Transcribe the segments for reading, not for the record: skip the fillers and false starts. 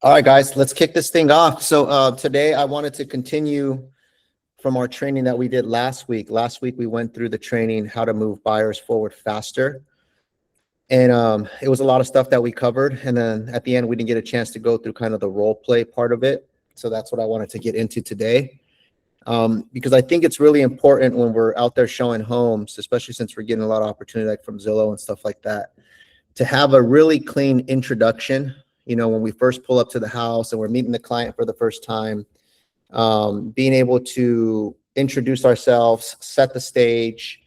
All right, guys, let's kick this thing off. So today I wanted to continue from our training that we did last week. Last week, we went through the training, how to move buyers forward faster. And it was a lot of stuff that we covered. And then at the end, we didn't get a chance to go through kind of the role play part of it. So that's what I wanted to get into today. Because I think it's really important when we're out there showing homes, especially since we're getting a lot of opportunity like from Zillow and stuff like that, to have a really clean introduction. You know, when we first pull up to the house and we're meeting the client for the first time, being able to introduce ourselves, set the stage,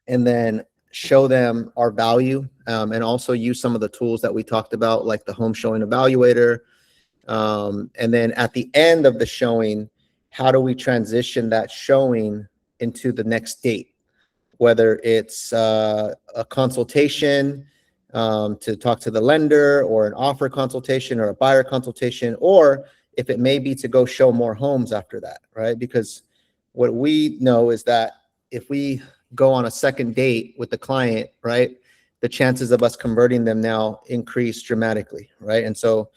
and then show them our value, and also use some of the tools that we talked about, like the Home Showing Evaluator. And then at the end of the showing, how do we transition that showing into the next date? Whether it's a consultation, to talk to the lender, or an offer consultation, or a buyer consultation, or if it may be to go show more homes after that, right? Because what we know is that if we go on a second date with the client, right, the chances of us converting them now increase dramatically, right? And so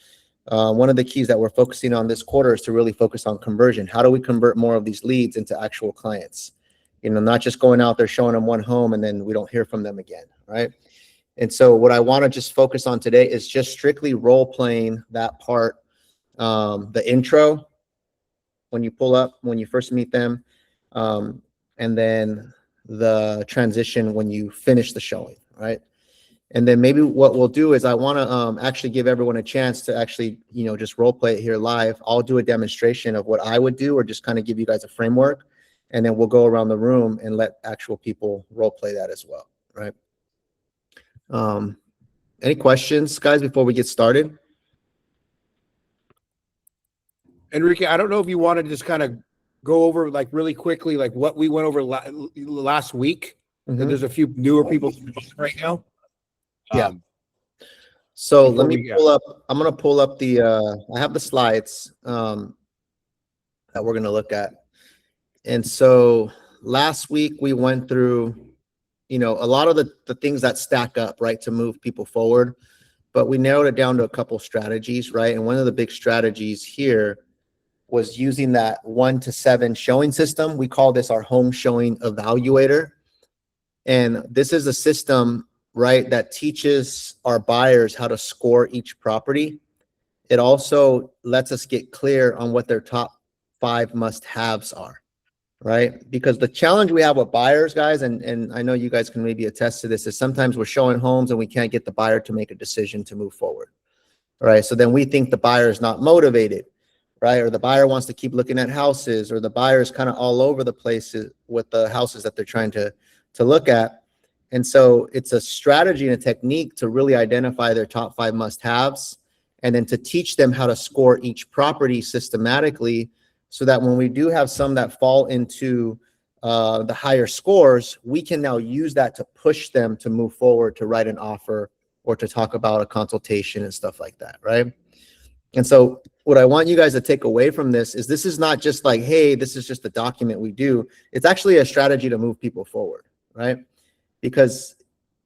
one of the keys that we're focusing on this quarter is to really focus on conversion. How do we convert more of these leads into actual clients? You know, not just going out there showing them one home and then we don't hear from them again, right? And so what I want to just focus on today is just strictly role playing that part, the intro, when you pull up, when you first meet them, and then the transition when you finish the showing, right? And then maybe what we'll do is I want to actually give everyone a chance to actually, you know, just role play it here live. I'll do a demonstration of what I would do, or just kind of give you guys a framework, and then we'll go around the room and let actual people role play that as well, right? Any questions, guys, before we get started? Enrique, I don't know if you want to just kind of go over, like, really quickly, like what we went over last week. Mm-hmm. There's a few newer people right now. Yeah. So let me pull up. I'm going to pull up the, I have the slides that we're going to look at. And so last week we went through, you know, a lot of the things that stack up, right, to move people forward. But we narrowed it down to a couple strategies, right? And one of the big strategies here was using that 1 to 7 showing system. We call this our Home Showing Evaluator. And this is a system, right, that teaches our buyers how to score each property. It also lets us get clear on what their top 5 must-haves are, right? Because the challenge we have with buyers, guys, and I know you guys can maybe attest to this, is sometimes we're showing homes and we can't get the buyer to make a decision to move forward, right? So then we think the buyer is not motivated, right? Or the buyer wants to keep looking at houses, or the buyer is kind of all over the place with the houses that they're trying to look at. And so it's a strategy and a technique to really identify their top 5 must-haves, and then to teach them how to score each property systematically, so that when we do have some that fall into the higher scores, we can now use that to push them to move forward, to write an offer, or to talk about a consultation and stuff like that, right? And so what I want you guys to take away from this is not just like, hey, this is just a document we do. It's actually a strategy to move people forward, right? Because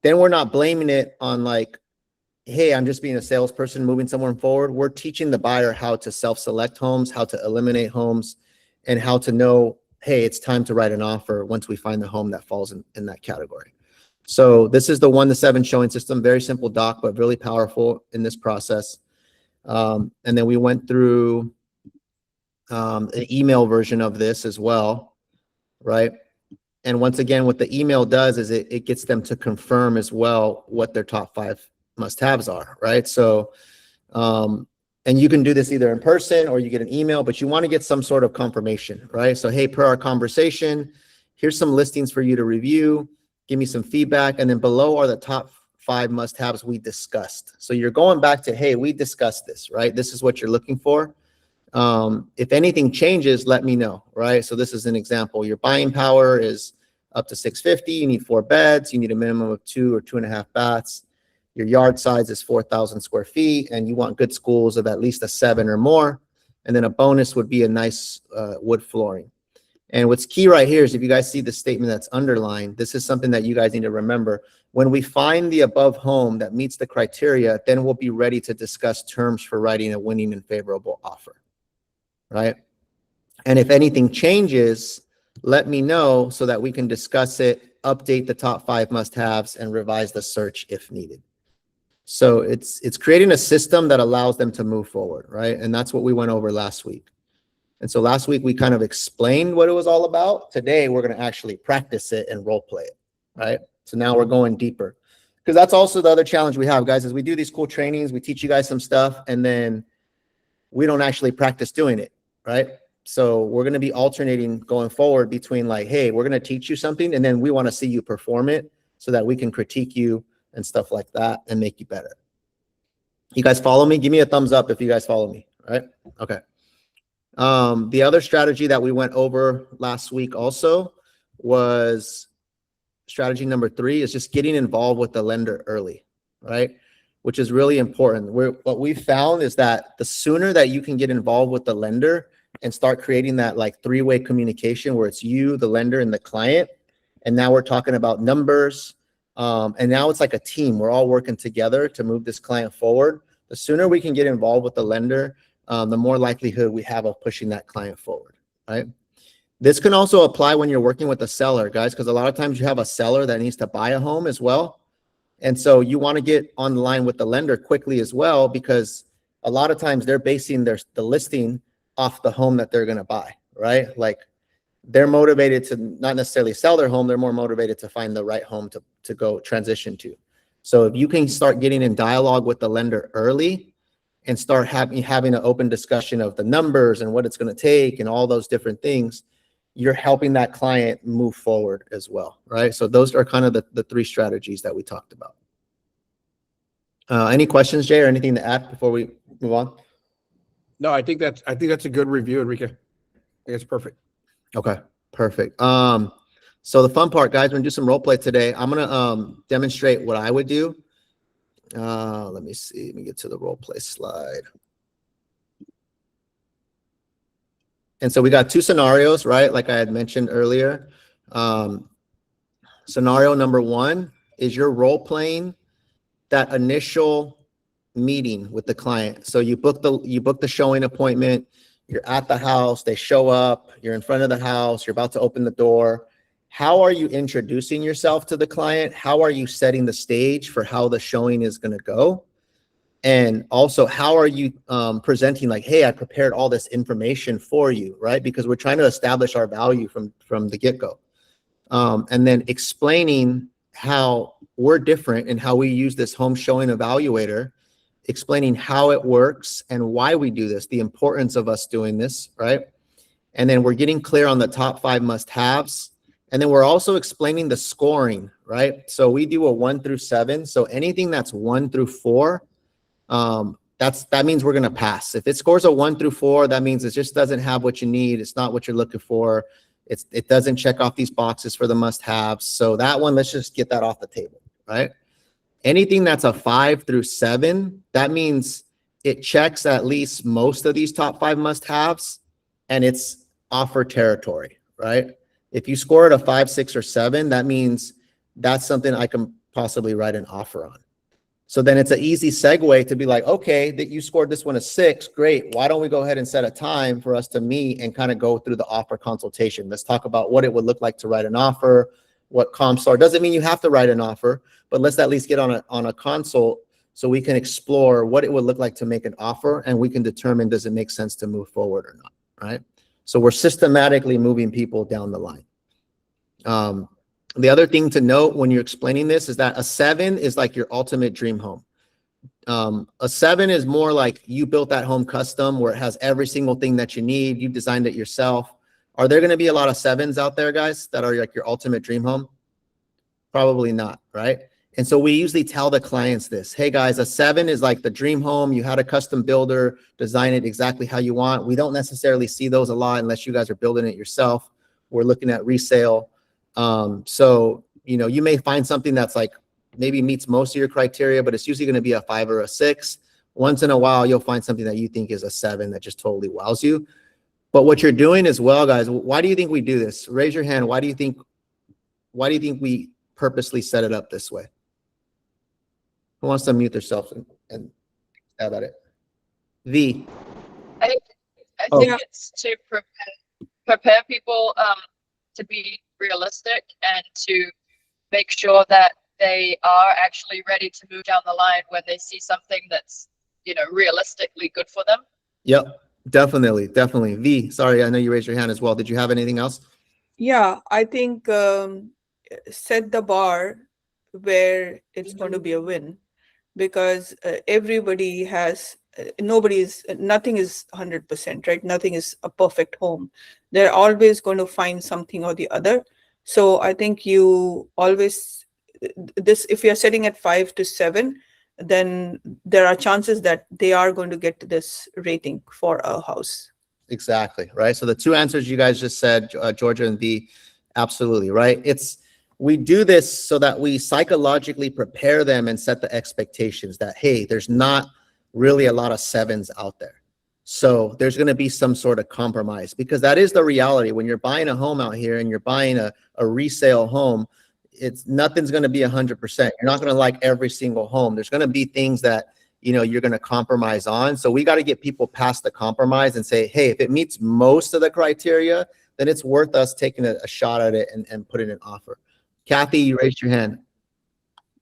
then we're not blaming it on like, hey, I'm just being a salesperson moving someone forward. We're teaching the buyer how to self-select homes, how to eliminate homes, and how to know, hey, it's time to write an offer once we find the home that falls in that category. So this is the 1 to 7 showing system. Very simple doc, but really powerful in this process. And then we went through an email version of this as well, right? And once again, what the email does is it gets them to confirm as well what their top 5 must-haves are, right? So, and you can do this either in person or you get an email, but you want to get some sort of confirmation, right? So, hey, per our conversation, here's some listings for you to review. Give me some feedback. And then below are the top 5 must-haves we discussed. So you're going back to, hey, we discussed this, right? This is what you're looking for. If anything changes, let me know, right? So this is an example. Your buying power is up to 650. You need 4 beds. You need a minimum of 2 or 2.5 baths. Your yard size is 4,000 square feet, and you want good schools of at least a 7 or more. And then a bonus would be a nice wood flooring. And what's key right here is if you guys see the statement that's underlined, this is something that you guys need to remember. When we find the above home that meets the criteria, then we'll be ready to discuss terms for writing a winning and favorable offer, right? And if anything changes, let me know so that we can discuss it, update the top 5 must-haves, and revise the search if needed. So it's creating a system that allows them to move forward, right? And that's what we went over last week. And so last week we kind of explained what it was all about. Today we're going to actually practice it and role play it, right? So now we're going deeper, because that's also the other challenge we have, guys, is we do these cool trainings, we teach you guys some stuff, and then we don't actually practice doing it, right? So we're going to be alternating going forward between like, hey, we're going to teach you something, and then we want to see you perform it so that we can critique you and stuff like that and make you better. You guys follow me? Give me a thumbs up if you guys follow me, right? Okay. The other strategy that we went over last week also was strategy number 3 is just getting involved with the lender early, right? Which is really important. What we found is that the sooner that you can get involved with the lender and start creating that like 3-way communication where it's you, the lender, and the client, and now we're talking about numbers, and now it's like a team. We're all working together to move this client forward. The sooner we can get involved with the lender, the more likelihood we have of pushing that client forward, right? This can also apply when you're working with a seller, guys, because a lot of times you have a seller that needs to buy a home as well. And so you want to get on the line with the lender quickly as well, because a lot of times they're basing the listing off the home that they're going to buy, right? Like they're motivated to not necessarily sell their home. They're more motivated to find the right home to go transition to. So if you can start getting in dialogue with the lender early and start having an open discussion of the numbers and what it's going to take and all those different things, you're helping that client move forward as well, right? So those are kind of the 3 strategies that we talked about. Any questions, Jay, or anything to add before we move on? No, I think that's a good review, Enrique. I think it's perfect. Okay, perfect. So the fun part, guys, we're gonna do some role play today. I'm gonna demonstrate what I would do. Let me see. Let me get to the role play slide. And so we got 2 scenarios, right? Like I had mentioned earlier. Scenario number 1 is you're role playing that initial meeting with the client. So you book the showing appointment. You're at the house. They show up. You're in front of the house. You're about to open the door. How are you introducing yourself to the client? How are you setting the stage for how the showing is going to go? And also, how are you presenting like, hey, I prepared all this information for you, right? Because we're trying to establish our value from the get-go. And then explaining how we're different and how we use this home showing evaluator, explaining how it works and why we do this, the importance of us doing this, right? And then we're getting clear on the top 5 must-haves. And then we're also explaining the scoring, right? So we do a 1 through 7. So anything that's 1 through 4, that means we're going to pass. If it scores a 1 through 4, that means it just doesn't have what you need. It's not what you're looking for. It doesn't check off these boxes for the must-haves. So that one, let's just get that off the table, right? Anything that's a 5 through 7, that means it checks at least most of these top 5 must-haves, and it's offer territory, right? If you score it a 5, 6, or 7, that means that's something I can possibly write an offer on. So then it's an easy segue to be like, okay, that you scored this one a 6, great. Why don't we go ahead and set a time for us to meet and kind of go through the offer consultation? Let's talk about what it would look like to write an offer, what comps are. Doesn't mean you have to write an offer, but let's at least get on a consult so we can explore what it would look like to make an offer, and we can determine, does it make sense to move forward or not, right? So we're systematically moving people down the line. The other thing to note when you're explaining this is that a 7 is like your ultimate dream home. A 7 is more like you built that home custom where it has every single thing that you need. You designed it yourself. Are there going to be a lot of 7s out there, guys, that are like your ultimate dream home? Probably not, right? And so we usually tell the clients this, hey guys, a 7 is like the dream home. You had a custom builder design it exactly how you want. We don't necessarily see those a lot unless you guys are building it yourself. We're looking at resale. So, you know, you may find something that's like maybe meets most of your criteria, but it's usually going to be a 5 or a 6. Once in a while, you'll find something that you think is a 7 that just totally wows you. But what you're doing as well, guys, why do you think we do this? Raise your hand. Why do you think we purposely set it up this way? Who wants to mute themselves and stab at it? V. I think it's to prepare people to be realistic and to make sure that they are actually ready to move down the line when they see something that's, realistically good for them. Yep, definitely. V, sorry, I know you raised your hand as well. Did you have anything else? Yeah, I think set the bar where it's going to be a win, because everybody has, nothing is 100%, right? Nothing is a perfect home. They're always going to find something or the other. So I think you always, if you're setting at 5 to 7, then there are chances that they are going to get this rating for a house. Exactly, right? So the two answers you guys just said, Georgia and V, absolutely, right? We do this so that we psychologically prepare them and set the expectations that, hey, there's not really a lot of 7s out there. So there's going to be some sort of compromise, because that is the reality. When you're buying a home out here and you're buying a resale home, nothing's going to be 100%. You're not going to like every single home. There's going to be things that, you're going to compromise on. So we got to get people past the compromise and say, hey, if it meets most of the criteria, then it's worth us taking a shot at it and putting an offer. Kathy, you raised your hand.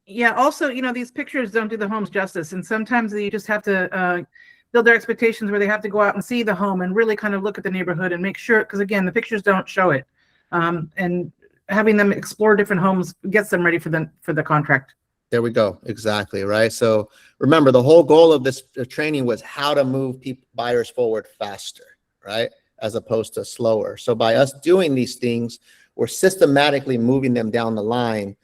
Yeah. Also, these pictures don't do the homes justice. And sometimes you just have to build their expectations where they have to go out and see the home and really kind of look at the neighborhood and make sure, because again, the pictures don't show it. And having them explore different homes gets them ready for the contract. There we go. Exactly. Right. So remember, the whole goal of this training was how to move buyers forward faster, right? As opposed to slower. So by us doing these things, we're systematically moving them down the line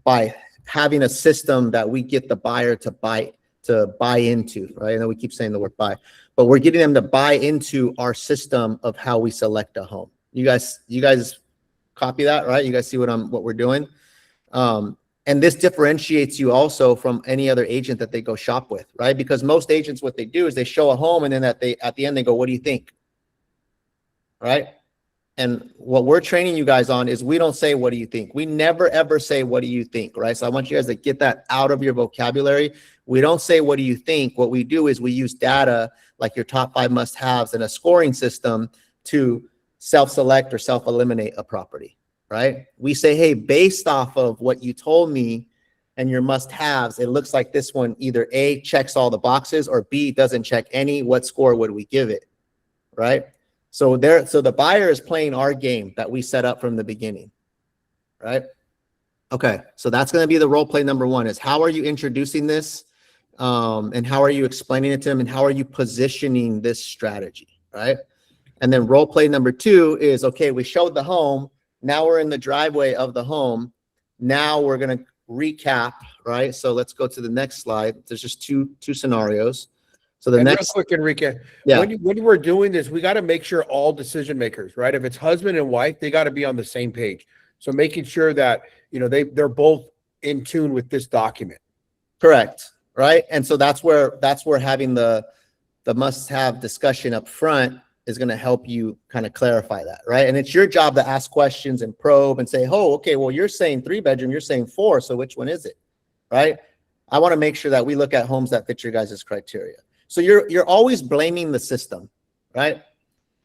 by having a system that we get the buyer to buy into, right? I know we keep saying the word buy, but we're getting them to buy into our system of how we select a home. You guys copy that, right? You guys see what we're doing? And this differentiates you also from any other agent that they go shop with, right? Because most agents, what they do is they show a home and then at the end they go, what do you think? Right? And what we're training you guys on is we don't say, what do you think? We never, ever say, what do you think? Right? So I want you guys to get that out of your vocabulary. We don't say, what do you think? What we do is we use data like your top 5 must-haves and a scoring system to self-select or self-eliminate a property, right? We say, hey, based off of what you told me and your must-haves, it looks like this one either A, checks all the boxes, or B, doesn't check any. What score would we give it, right? So the buyer is playing our game that we set up from the beginning, right? Okay, so that's going to be the role play number 1 is how are you introducing this, and how are you explaining it to them, and how are you positioning this strategy, right? And then role play number 2 is, okay, we showed the home. Now we're in the driveway of the home. Now we're going to recap, right? So let's go to the next slide. There's just two scenarios. So the next, real quick, Enrique, yeah. when we're doing this, we got to make sure all decision makers, right? If it's husband and wife, they got to be on the same page. So making sure that, they're both in tune with this document. Correct. Right. And so that's where having the must-have discussion up front is going to help you kind of clarify that. Right. And it's your job to ask questions and probe and say, oh, okay, well, you're saying 3-bedroom, you're saying 4. So which one is it? Right. I want to make sure that we look at homes that fit your guys' criteria. So you're always blaming the system, right?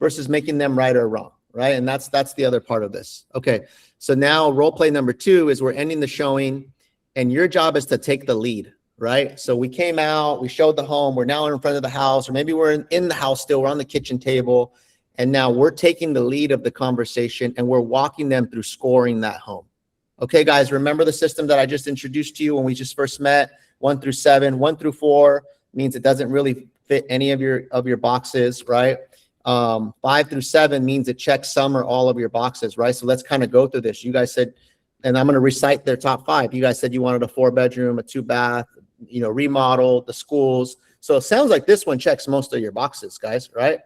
Versus making them right or wrong, right? And that's the other part of this. Okay, so now role play number 2 is we're ending the showing, and your job is to take the lead, right? So we came out, we showed the home, we're now in front of the house, or maybe we're in the house still, we're on the kitchen table, and now we're taking the lead of the conversation, and we're walking them through scoring that home. Okay, guys, remember the system that I just introduced to you when we just first met? 1 through 7, 1 through 4 means it doesn't really fit any of your boxes, right? 5 through 7 means it checks some or all of your boxes, right? So let's kind of go through this. You guys said, and I'm going to recite their top 5. You guys said you wanted a 4-bedroom, a 2-bath, remodel, the schools. So it sounds like this one checks most of your boxes, guys, right?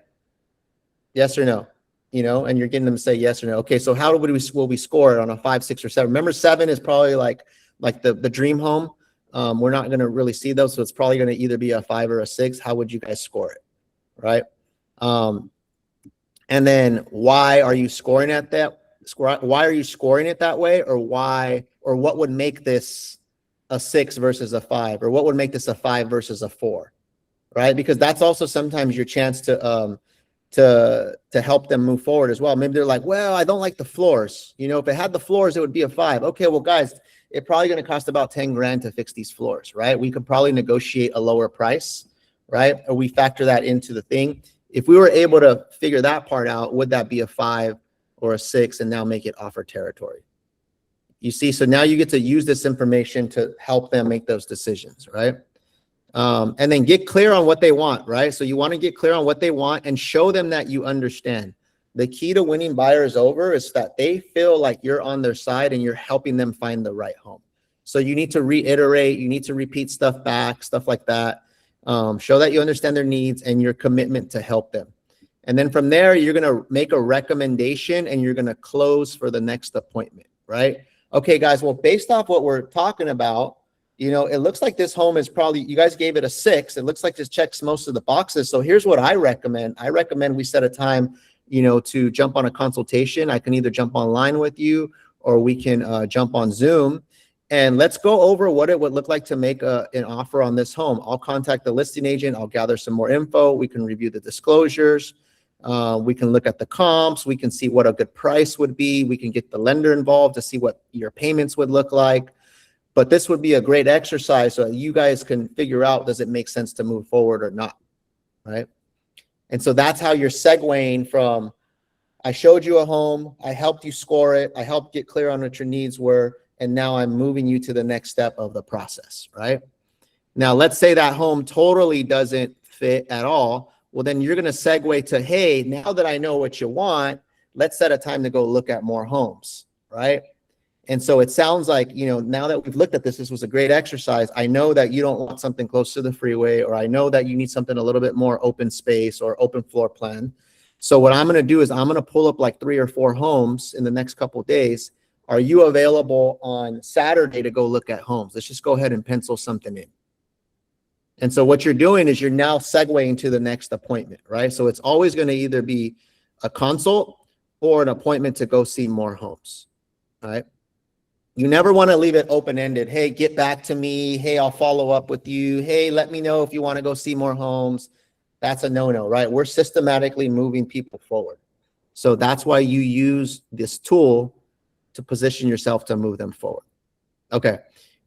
Yes or no? And you're getting them to say yes or no. Okay, so how will we score it on a 5, 6, or 7? Remember, 7 is probably like the dream home. We're not going to really see those, so it's probably going to either be a 5 or a 6. How would you guys score it, right? And And then why are you scoring at that? Why are you scoring it that way? Or why, or what would make this a 6 versus a 5? Or what would make this a 5 versus a 4? Right? Because that's also sometimes your chance to help them move forward as well. Maybe they're like, well, I don't like the floors. You know, if it had the floors, it would be a 5. Okay, well, guys, it's probably going to cost about 10 grand to fix these floors, right? We could probably negotiate a lower price, right? Or we factor that into the thing. If we were able to figure that part out, would that be a 5 or a 6 and now make it offer territory? You see, so now you get to use this information to help them make those decisions, right? And then get clear on what they want, right? So you want to get clear on what they want and show them that you understand. The key to winning buyers over is that they feel like you're on their side and you're helping them find the right home. So you need to reiterate, you need to repeat stuff back, stuff like that. Show that you understand their needs and your commitment to help them. And then from there, you're going to make a recommendation and you're going to close for the next appointment, right? Okay, guys, well, based off what we're talking about, you know, it looks like this home is probably, you guys gave it a 6. It looks like this checks most of the boxes. So here's what I recommend. I recommend we set a time, you know, to jump on a consultation. I can either jump online with you or we can jump on Zoom. And let's go over what it would look like to make an offer on this home. I'll contact the listing agent. I'll gather some more info. We can review the disclosures. We can look at the comps. We can see what a good price would be. We can get the lender involved to see what your payments would look like. But this would be a great exercise so that you guys can figure out, does it make sense to move forward or not, right? And so that's how you're segueing from, I showed you a home, I helped you score it, I helped get clear on what your needs were, and now I'm moving you to the next step of the process, right? Now, let's say that home totally doesn't fit at all. Well, then you're going to segue to, hey, now that I know what you want, let's set a time to go look at more homes, right? And so it sounds like, you know, now that we've looked at this, this was a great exercise. I know that you don't want something close to the freeway, or I know that you need something a little bit more open space or open floor plan. So what I'm going to do is I'm going to pull up like 3 or 4 homes in the next couple of days. Are you available on Saturday to go look at homes? Let's just go ahead and pencil something in. And so what you're doing is you're now segueing to the next appointment, right? So it's always going to either be a consult or an appointment to go see more homes, right? You never want to leave it open-ended. Hey, get back to me. Hey, I'll follow up with you. Hey, let me know if you want to go see more homes. That's a no-no, right? We're systematically moving people forward. So that's why you use this tool to position yourself to move them forward. Okay.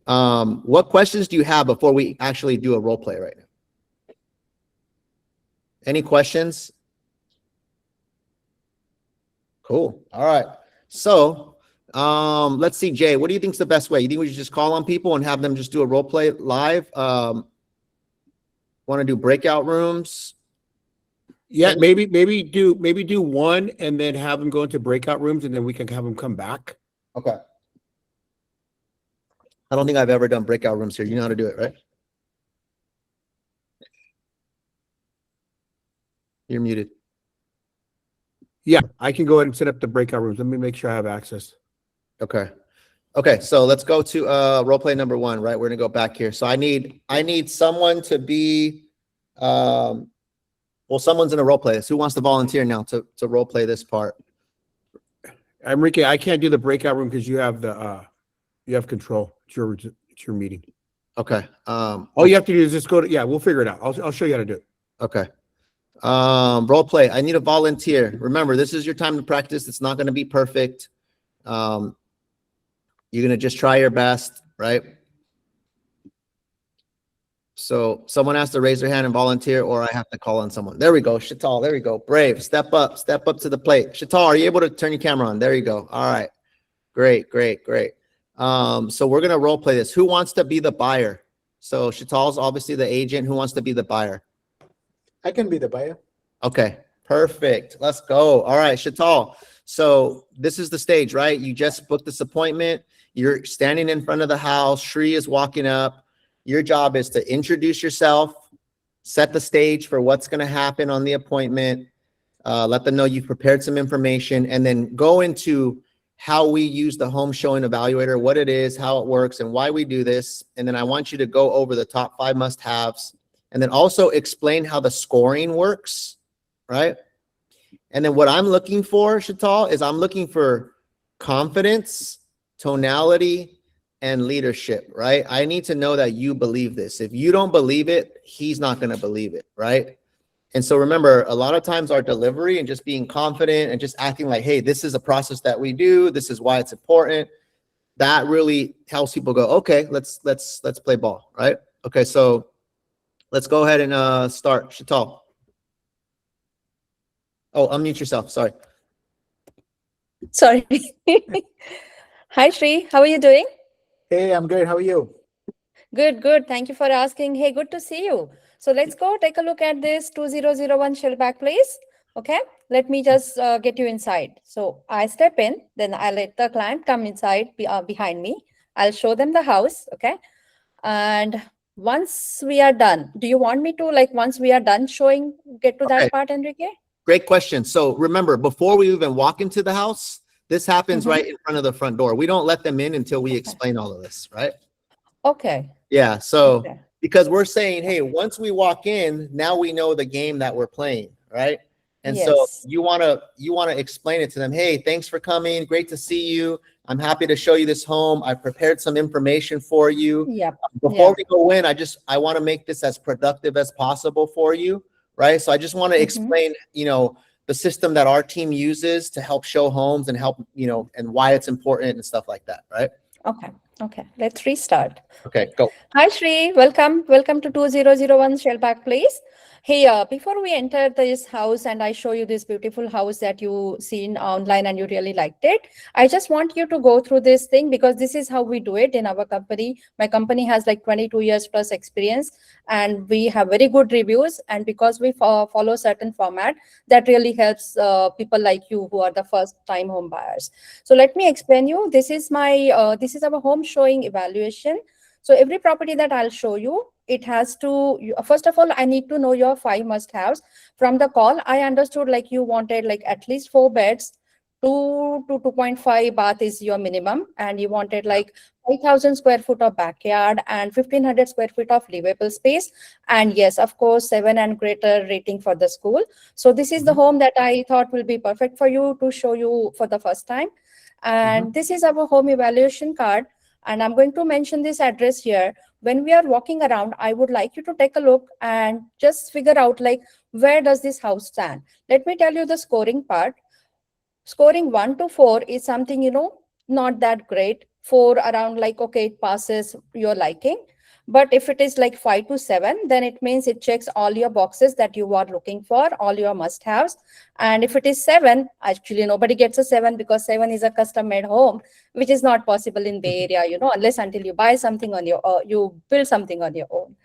What questions do you have before we actually do a role play right now? Any questions? Cool. All right. So let's see, Jay, what do you think is the best way? You think we should just call on people and have them just do a role play live? Want to do breakout rooms? Yeah, maybe do one and then have them go into breakout rooms and then we can have them come back. Okay. I don't think I've ever done breakout rooms here. You know how to do it, right? You're muted. Yeah, I can go ahead and set up the breakout rooms. Let me make sure I have access. Okay. Okay, so let's go to role play number 1, right? We're gonna go back here. So I need someone to be well, someone's in a role play. Who wants to volunteer now to role play this part? Enrique, I can't do the breakout room because you have control. It's your meeting. Okay. All you have to do is just go to, yeah, we'll figure it out. I'll show you how to do it. Okay. Role play. I need a volunteer. Remember, this is your time to practice. It's not going to be perfect. You're going to just try your best, right? So someone has to raise their hand and volunteer, or I have to call on someone. There we go. Shatal, there we go. Brave, step up to the plate. Shatal, are you able to turn your camera on? There you go. All right. Great. So we're going to role play this. Who wants to be the buyer? So Shatal's obviously the agent. Who wants to be the buyer? I can be the buyer. Okay, perfect. Let's go. All right, Shatal. So this is the stage, right? You just booked this appointment. You're standing in front of the house. Shri is walking up. Your job is to introduce yourself, set the stage for what's going to happen on the appointment, let them know you've prepared some information, and then go into how we use the Home Showing Evaluator, what it is, how it works, and why we do this. And then I want you to go over the top 5 must-haves, and then also explain how the scoring works, right? And then what I'm looking for, Shital, is I'm looking for confidence, tonality, and leadership, right? I need to know that you believe this. If you don't believe it, he's not going to believe it, right? And so remember, a lot of times our delivery and just being confident and just acting like, hey, this is a process that we do. This is why it's important. That really helps people go, okay, let's play ball, right? Okay, so let's go ahead and start. Shital. Oh, unmute yourself. Sorry. Sorry. Hi, Shri. How are you doing? Hey, I'm good. How are you? Good, good. Thank you for asking. Hey, good to see you. So let's go take a look at this 2001 Shellback, please. Okay, let me just get you inside. So I step in, then I let the client come inside behind me. I'll show them the house. Okay. And once we are done, do you want me to, like, once we are done showing, get to Okay. that part, Enrique? Great question. So remember, before we even walk into the house, this happens right in front of the front door. We don't let them in until we explain all of this, right? Okay. Yeah. So Okay. because we're saying, hey, once we walk in, now we know the game that we're playing, right? And so Yes. you want to explain it to them. Hey, thanks for coming. Great to see you. I'm happy to show you this home. I prepared some information for you. Yep. Before we go in, I want to make this as productive as possible for you, right? So I just want to explain, the system that our team uses to help show homes and help, and why it's important and stuff like that, right? Okay. Okay. Let's restart. Okay, go. Hi, Shri. Welcome. Welcome to 2001 Shellback, please. Hey, before we enter this house and I show you this beautiful house that you seen online and you really liked it, I just want you to go through this thing because this is how we do it in our company. My company has like 22 years plus experience and we have very good reviews. And because we follow certain format, that really helps people like you who are the first time home buyers. So let me explain you. This is this is our home showing evaluation. So every property that I'll show you, it has to, first of all, I need to know your 5 must-haves. From the call, I understood like you wanted like at least 4 beds, 2 to 2.5 bath is your minimum. And you wanted like 5,000 square foot of backyard and 1,500 square feet of livable space. And yes, of course, 7 and greater rating for the school. So this is the home that I thought will be perfect for you to show you for the first time. And this is our home evaluation card. And I'm going to mention this address here. When we are walking around, I would like you to take a look and just figure out like, where does this house stand? Let me tell you the scoring part. Scoring 1 to 4 is something, not that great. 4 around like, okay, it passes your liking. But if it is like 5 to 7, then it means it checks all your boxes that you are looking for, all your must-haves. And if it is 7, actually nobody gets a 7 because 7 is a custom-made home, which is not possible in Bay Area, unless until you buy something on your, you build something on your own.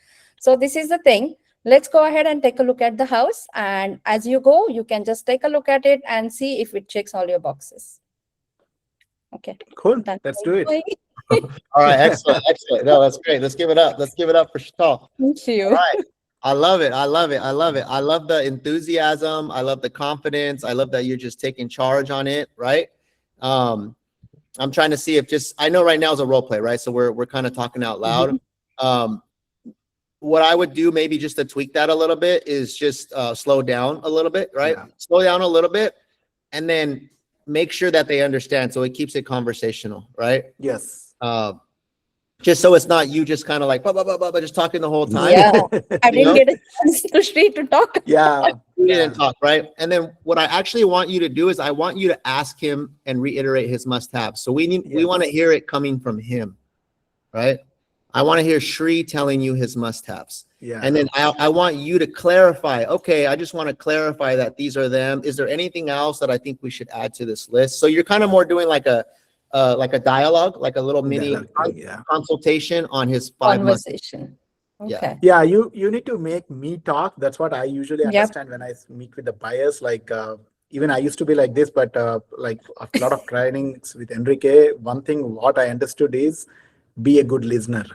So this is the thing. Let's go ahead and take a look at the house. And as you go, you can just take a look at it and see if it checks all your boxes. Okay. Cool. That's Let's all do it. going. All right, excellent, excellent. No, that's great. Let's give it up. Let's give it up for Shital. Thank you. All right. I love it. I love it. I love it. I love the enthusiasm. I love the confidence. I love that you're just taking charge on it, right? I'm trying to see if I know right now is a role play, right? So we're kind of talking out loud. What I would do maybe just to tweak that a little bit is just slow down a little bit, right? Yeah. Slow down a little bit and then make sure that they understand. So it keeps it conversational, right? Yes. Just so it's not you just kind of like blah, blah, blah, blah, just talking the whole time. Yeah. I You didn't know? get a chance to Shri to talk. Yeah. We didn't talk, right? And then what I actually want you to do is I want you to ask him and reiterate his must-haves. So we want to hear it coming from him, right? I want to hear Shri telling you his must-haves. Yeah. And then I want you to clarify, okay, I just want to clarify that these are them. Is there anything else that I think we should add to this list? So you're kind of more doing like a dialogue, like a little mini consultation on his 5 must-haves. Conversation. Yeah. Okay. Yeah, you need to make me talk. That's what I usually Yep. understand when I meet with the buyers. Like even I used to be like this, but like a lot of trainings with Enrique, one thing what I understood is be a good listener.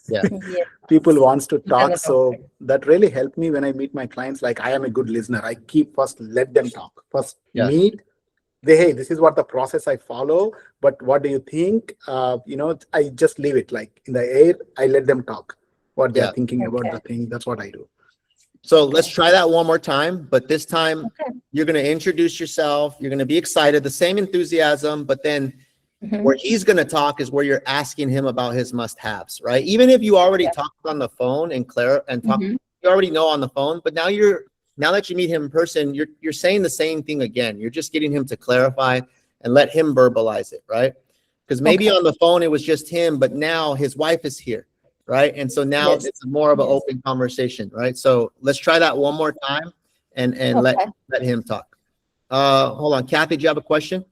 Yeah. Yeah. People wants to talk, Never so talk. that really helped me when I meet my clients. Like I am a good listener. I keep first let them talk. First Yeah. meet. Hey, this is what the process I follow. But what do you think? I just leave it like in the air. I let them talk. What they're Yeah. thinking about Okay. the thing. That's what I do. So let's try that one more time, but this time Okay. you're going to introduce yourself. You're going to be excited, the same enthusiasm, but then Mhm. where he's going to talk is where you're asking him about his must-haves, right? Even if you already Yeah. talked on the phone and talk, Mhm. you already know on the phone, but now that you meet him in person, you're saying the same thing again. You're just getting him to clarify and let him verbalize it, right? Because maybe Okay. on the phone it was just him, but now his wife is here, right? And so now Yes. it's more of an Yes. open conversation, right? So let's try that one more time and Okay. let him talk. Hold on, Kathy, do you have a question?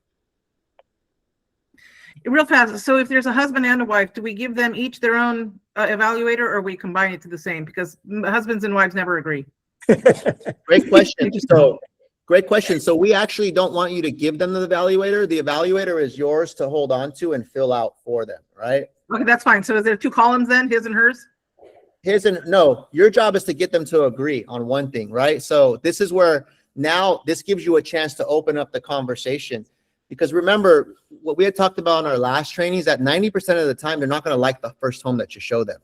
Real fast. So if there's a husband and a wife, do we give them each their own evaluator, or we combine it to the same? Because husbands and wives never agree. Great question. Great question. So we actually don't want you to give them the evaluator. The evaluator is yours to hold on to and fill out for them, right? Okay, that's fine. So is there 2 columns then, his and hers? No, your job is to get them to agree on one thing, right? So this is where now this gives you a chance to open up the conversation. Because remember, what we had talked about in our last training is that 90% of the time, they're not going to like the first home that you show them.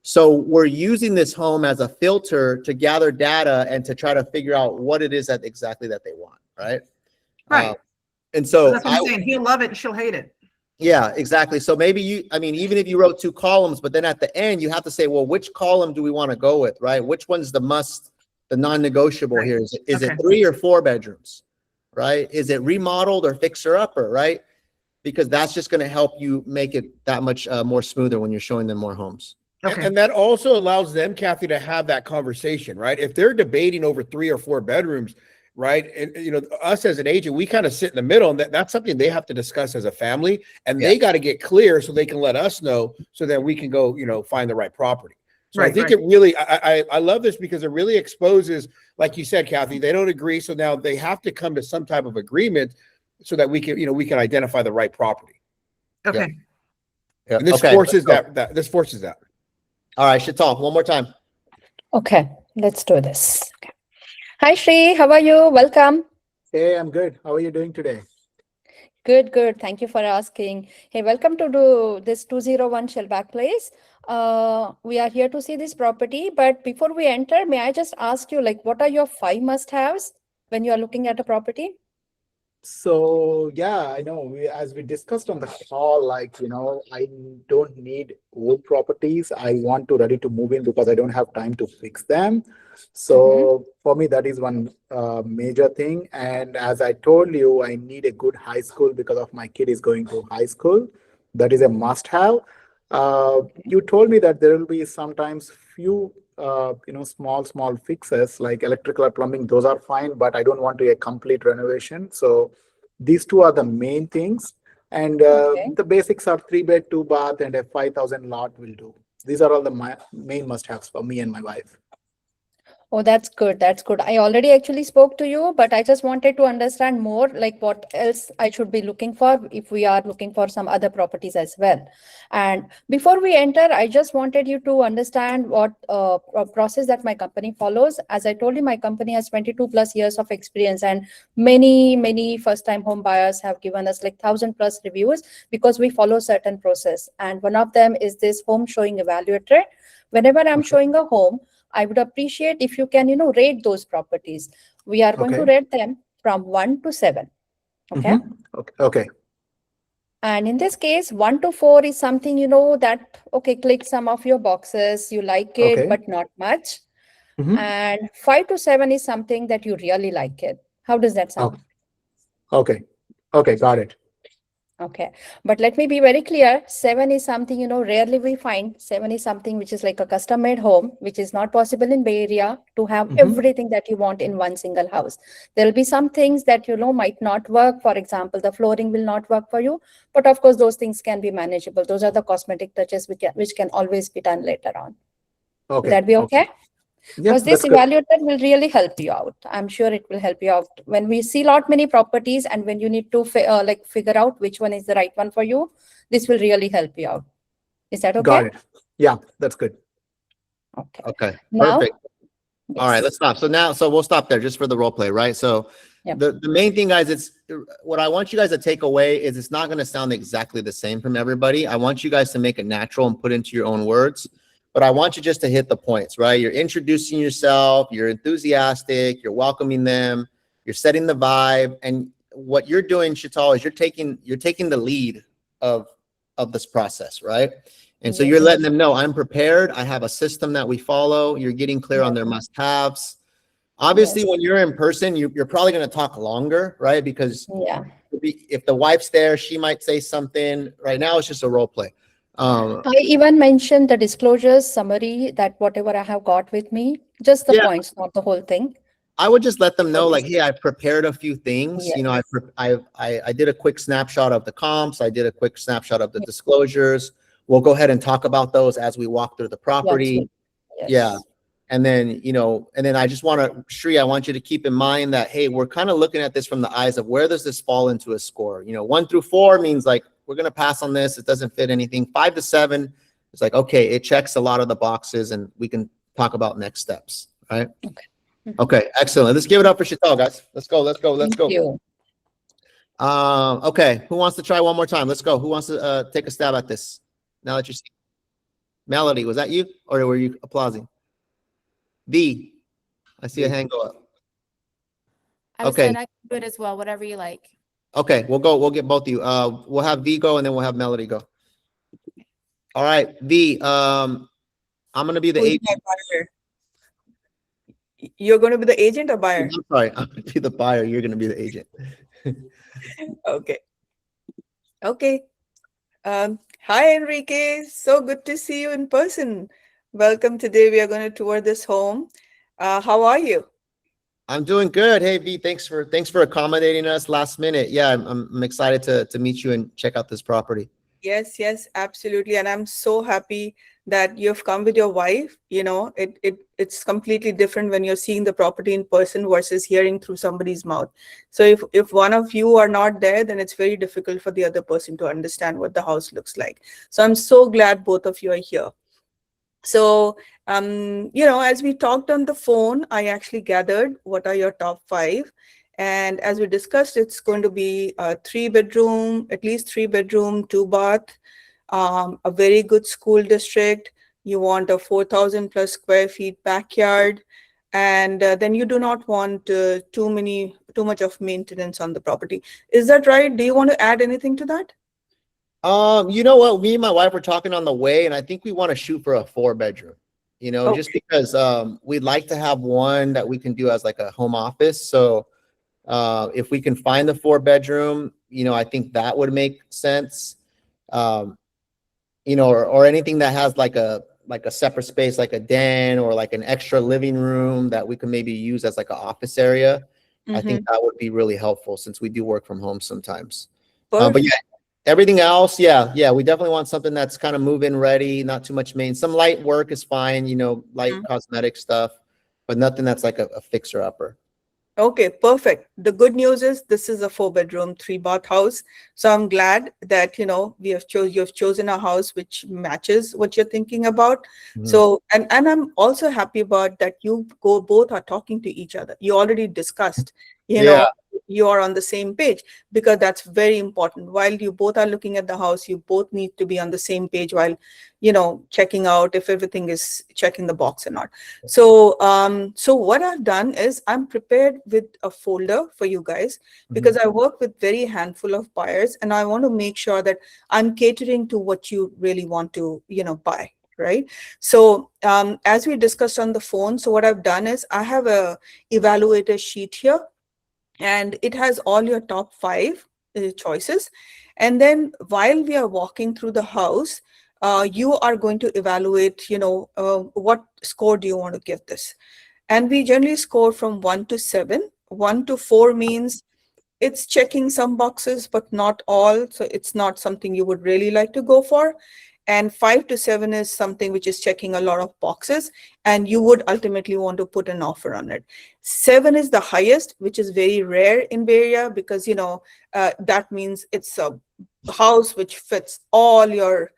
So we're using this home as a filter to gather data and to try to figure out what it is exactly that they want, right? Right. And so That's what I'm saying. He'll love it and she'll hate it. yeah, exactly. So maybe even if you wrote 2 columns, but then at the end you have to say, well, which column do we want to go with, right? Which one's the non-negotiable Right. here? Is it Okay. 3 or 4 bedrooms, right? Is it remodeled or fixer upper, right? Because that's just going to help you make it that much more smoother when you're showing them more homes. Okay. And that also allows them, Kathy, to have that conversation, right? If they're debating over 3 or 4 bedrooms, right? And us as an agent, we kind of sit in the middle, and that's something they have to discuss as a family, and they got to get clear so they can let us know so that we can go, find the right property. So I think it really, I love this because it really exposes, like you said, Kathy, they don't agree. So now they have to come to some type of agreement so that we can identify the right property. Okay. Yeah. And this Okay, forces let's go. this forces that. All right, Shital, one more time. Okay. Let's do this. Okay. Hi, Shri. How are you? Welcome. Hey, I'm good. How are you doing today? Good, good. Thank you for asking. Hey, welcome to do this 201 Shellback Place. We are here to see this property, but before we enter, may I just ask you, like, what are your 5 must-haves when you are looking at a property? So yeah, I know as we discussed on the call, I don't need old properties. I want to ready to move in because I don't have time to fix them. So for me, that is one major thing. And as I told you, I need a good high school because of my kid is going to high school. That is a must have. You told me that there will be sometimes few small fixes like electrical or plumbing. Those are fine, but I don't want to a complete renovation. So these 2 are the main things. And the basics are 3 bed, 2 bath, and a 5,000 lot will do. These are all the main must-haves for me and my wife. Oh, that's good. That's good. I already actually spoke to you, but I just wanted to understand more, like what else I should be looking for if we are looking for some other properties as well. And before we enter, I just wanted you to understand what process that my company follows. As I told you, my company has 22 plus years of experience, and many first-time home buyers have given us like 1,000 plus reviews because we follow certain process. And one of them is this home showing evaluator. Whenever I'm showing a home, I would appreciate if you can, rate those properties. We are going to rate them from 1 to 7. Okay. Okay. And in this case, 1 to 4 is something, that, okay, click some of your boxes, you like it, but not much. And 5 to 7 is something that you really like it. How does that sound? Okay. Got it. Okay, but let me be very clear. 7 is something, rarely we find. 7 is something which is like a custom made home, which is not possible in Bay Area to have everything that you want in one single house. There will be some things that, might not work. For example, the flooring will not work for you, but of course, those things can be manageable. Those are the cosmetic touches which can always be done later on. Okay. Will that be okay? Yeah, Because this evaluator will really help you out. I'm sure it will help you out when we see many properties, and when you need to figure out which one is the right one for you. This will really help you out. Is that okay? Got it. Yeah, that's good. Okay. Now, perfect. All right, let's stop. So we'll stop there just for the role play, right? So the main thing, guys, it's what I want you guys to take away is it's not going to sound exactly the same from everybody. I want you guys to make it natural and put into your own words. but I want you just to hit the points, right? You're introducing yourself, you're enthusiastic, you're welcoming them, you're setting the vibe. And what you're doing, Shital, is you're taking the lead of this process, right? And so you're letting them know, I'm prepared. I have a system that we follow. You're getting clear on their must-haves. Obviously, when you're in person, you're probably going to talk longer, right? Because if the wife's there, she might say something. Right now, it's just a role play. I even mentioned the disclosures summary, that whatever I have got with me, just the points, not the whole thing. I would just let them know, like, hey, I prepared a few things. You know, I did a quick snapshot of the comps. I did a quick snapshot of the disclosures. We'll go ahead and talk about those as we walk through the property. Yeah. And then, you know, and then I just want to, Shri, I want you to keep in mind that, hey, we're kind of looking at this from the eyes of where does this fall into a score? You know, 1 through 4 means like, we're going to pass on this. It doesn't fit anything. 5 to 7, it's like, okay, it checks a lot of the boxes and we can talk about next steps, right? Okay. Okay, excellent. Let's give it up for Shital, guys. Let's go. Thank you. Okay, who wants to try one more time? Let's go. Who wants to take a stab at this? Now that you're seeing. Melody, was that you? Or were you applauding? V, I see a hand go up. I Okay. said I can do it as well, whatever you like. Okay, we'll get both of you. We'll have V go and then we'll have Melody go. All right, V, I'm gonna be the agent. You're going to be the agent or buyer? I'm sorry, I'm gonna be the buyer. You're gonna be the agent. Okay. Okay. Hi, Enrique. So good to see you in person. Welcome. Today we are going to tour this home. How are you? I'm doing good. Hey V, thanks for accommodating us last minute. Yeah, I'm excited to meet you and check out this property. Yes, absolutely. And I'm so happy that you've come with your wife. You know, it's completely different when you're seeing the property in person versus hearing through somebody's mouth. So if one of you are not there, then it's very difficult for the other person to understand what the house looks like. So I'm so glad both of you are here. So, you know, as we talked on the phone, I actually gathered what are your top 5. And as we discussed, it's going to be a 3-bedroom, at least 3-bedroom, 2-bath, a very good school district. You want a 4,000 plus square feet backyard. And then you do not want too much of maintenance on the property. Is that right? Do you want to add anything to that? You know what? Me and my wife were talking on the way, and I think we want to shoot for a 4-bedroom. You know, just because we'd like to have one that we can do as like a home office. So if we can find the 4-bedroom, you know, I think that would make sense. You know, or anything that has like a separate space, like a den or like an extra living room that we can maybe use as like an office area. I think that would be really helpful since we do work from home sometimes. But yeah. Everything else, yeah, we definitely want something that's kind of move-in ready, not too much main. Some light work is fine, you know, light cosmetic stuff, but nothing that's like a fixer-upper. Okay, perfect. The good news is this is a 4-bedroom, 3-bath house. So I'm glad that, you know, you've chosen a house which matches what you're thinking about. So, and I'm also happy about that you both are talking to each other. You already discussed, you know, you are on the same page, because that's very important. While you both are looking at the house, you both need to be on the same page while, you know, checking out if everything is checking the box or not. So, so what I've done is I'm prepared with a folder for you guys, because I work with very handful of buyers and I want to make sure that I'm catering to what you really want to, you know, buy. Right. So as we discussed on the phone, so what I've done is I have a evaluator sheet here, and it has all your top 5 choices. And then while we are walking through the house, you are going to evaluate, you know, what score do you want to give this? And we generally score from 1 to 7. 1 to 4 means it's checking some boxes, but not all. So it's not something you would really like to go for. And 5 to 7 is something which is checking a lot of boxes and you would ultimately want to put an offer on it. 7 is the highest, which is very rare in Bay Area, because, you know, that means it's a house which fits all your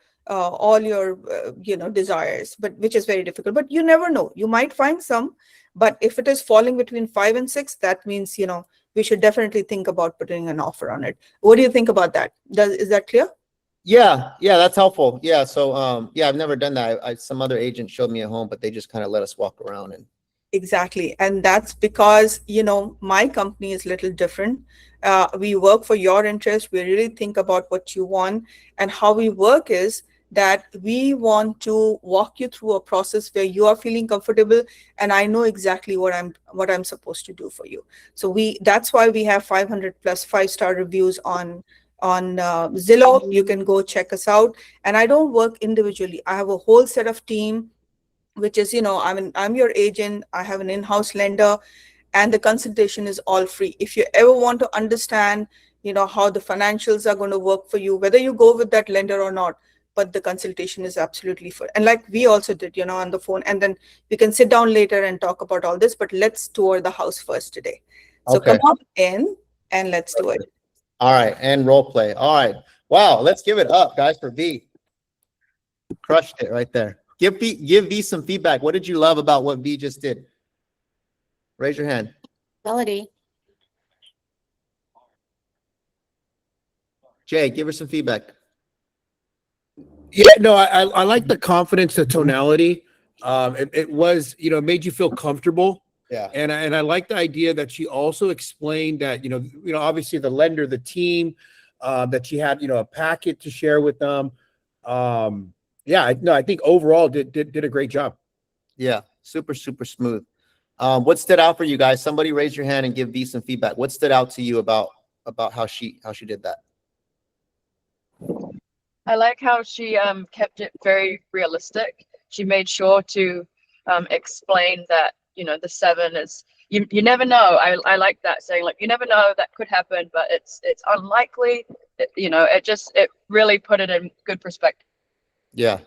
you know, desires, but which is very difficult. But you never know, you might find some. But if it is falling between 5 and 6, that means, you know, we should definitely think about putting an offer on it. What do you think about that? Is that clear? Yeah, that's helpful. Yeah, so yeah, I've never done that. Some other agent showed me a home, but they just kind of let us walk around and Exactly. And that's because, my company is a little different. We work for your interest. We really think about what you want. And how we work is that we want to walk you through a process where you are feeling comfortable and I know exactly what I'm supposed to do for you. So that's why we have 500 plus 5-star reviews on Zillow. You can go check us out. And I don't work individually. I have a whole set of team, which is, I'm your agent. I have an in-house lender, and the consultation is all free. If you ever want to understand, how the financials are going to work for you, whether you go with that lender or not, but the consultation is absolutely free. And like we also did, on the phone, and then we can sit down later and talk about all this, but let's tour the house first today. So Okay. come on in and let's do it. All right, and role play. All right. Wow, let's give it up, guys, for V. Crushed it right there. Give V some feedback. What did you love about what V just did? Raise your hand. Melody. Jay, give her some feedback. Yeah, no, I like the confidence, the tonality. It was, it made you feel comfortable. Yeah. And I like the idea that she also explained that, obviously the lender, the team, that she had, a packet to share with them. I think overall did a great job. Yeah, super smooth. What stood out for you guys? Somebody raise your hand and give V some feedback. What stood out to you about how she did that? I like how she kept it very realistic. She made sure to explain that, the 7 is, you never know. I like that saying, like, you never know, that could happen, but it's unlikely. It really put it in good perspective. Yeah,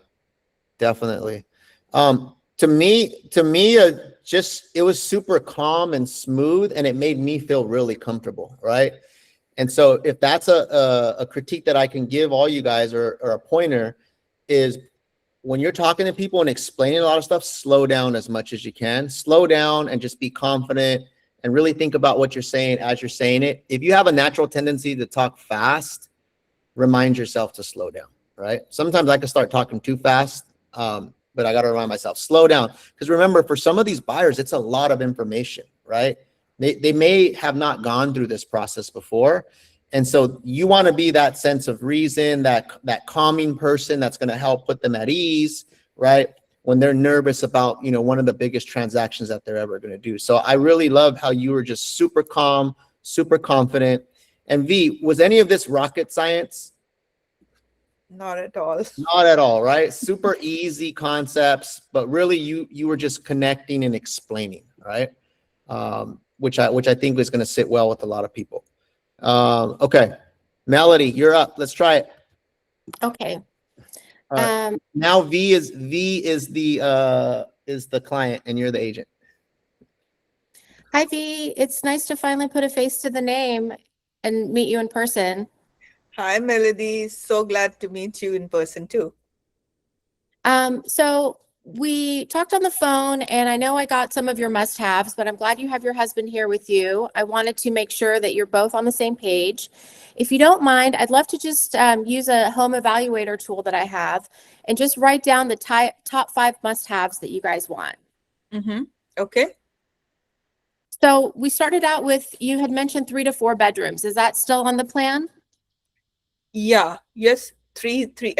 definitely. To me, it was super calm and smooth, and it made me feel really comfortable, right? And so if that's a critique that I can give all you guys, or a pointer, is when you're talking to people and explaining a lot of stuff, slow down as much as you can. Slow down and just be confident and really think about what you're saying as you're saying it. If you have a natural tendency to talk fast, remind yourself to slow down, right? Sometimes I can start talking too fast, but I got to remind myself, slow down. Because remember, for some of these buyers, it's a lot of information, right? They may have not gone through this process before. And so you want to be that sense of reason, that calming person that's going to help put them at ease, right? When they're nervous about, one of the biggest transactions that they're ever going to do. So I really love how you were just super calm, super confident. And V, was any of this rocket science? Not at all. Not at all, right? Super easy concepts, but really you were just connecting and explaining, right? Which I think is going to sit well with a lot of people. Okay, Melody, you're up. Let's try it. Okay. All right. Now V is the client and you're the agent. Hi, V. It's nice to finally put a face to the name and meet you in person. Hi, Melody. So glad to meet you in person too. So we talked on the phone, and I know I got some of your must-haves, but I'm glad you have your husband here with you. I wanted to make sure that you're both on the same page. If you don't mind, I'd love to just use a home evaluator tool that I have and just write down the top 5 must-haves that you guys want. Mm-hmm. Okay. So we started out with, you had mentioned 3 to 4 bedrooms. Is that still on the plan? Yeah. Yes. At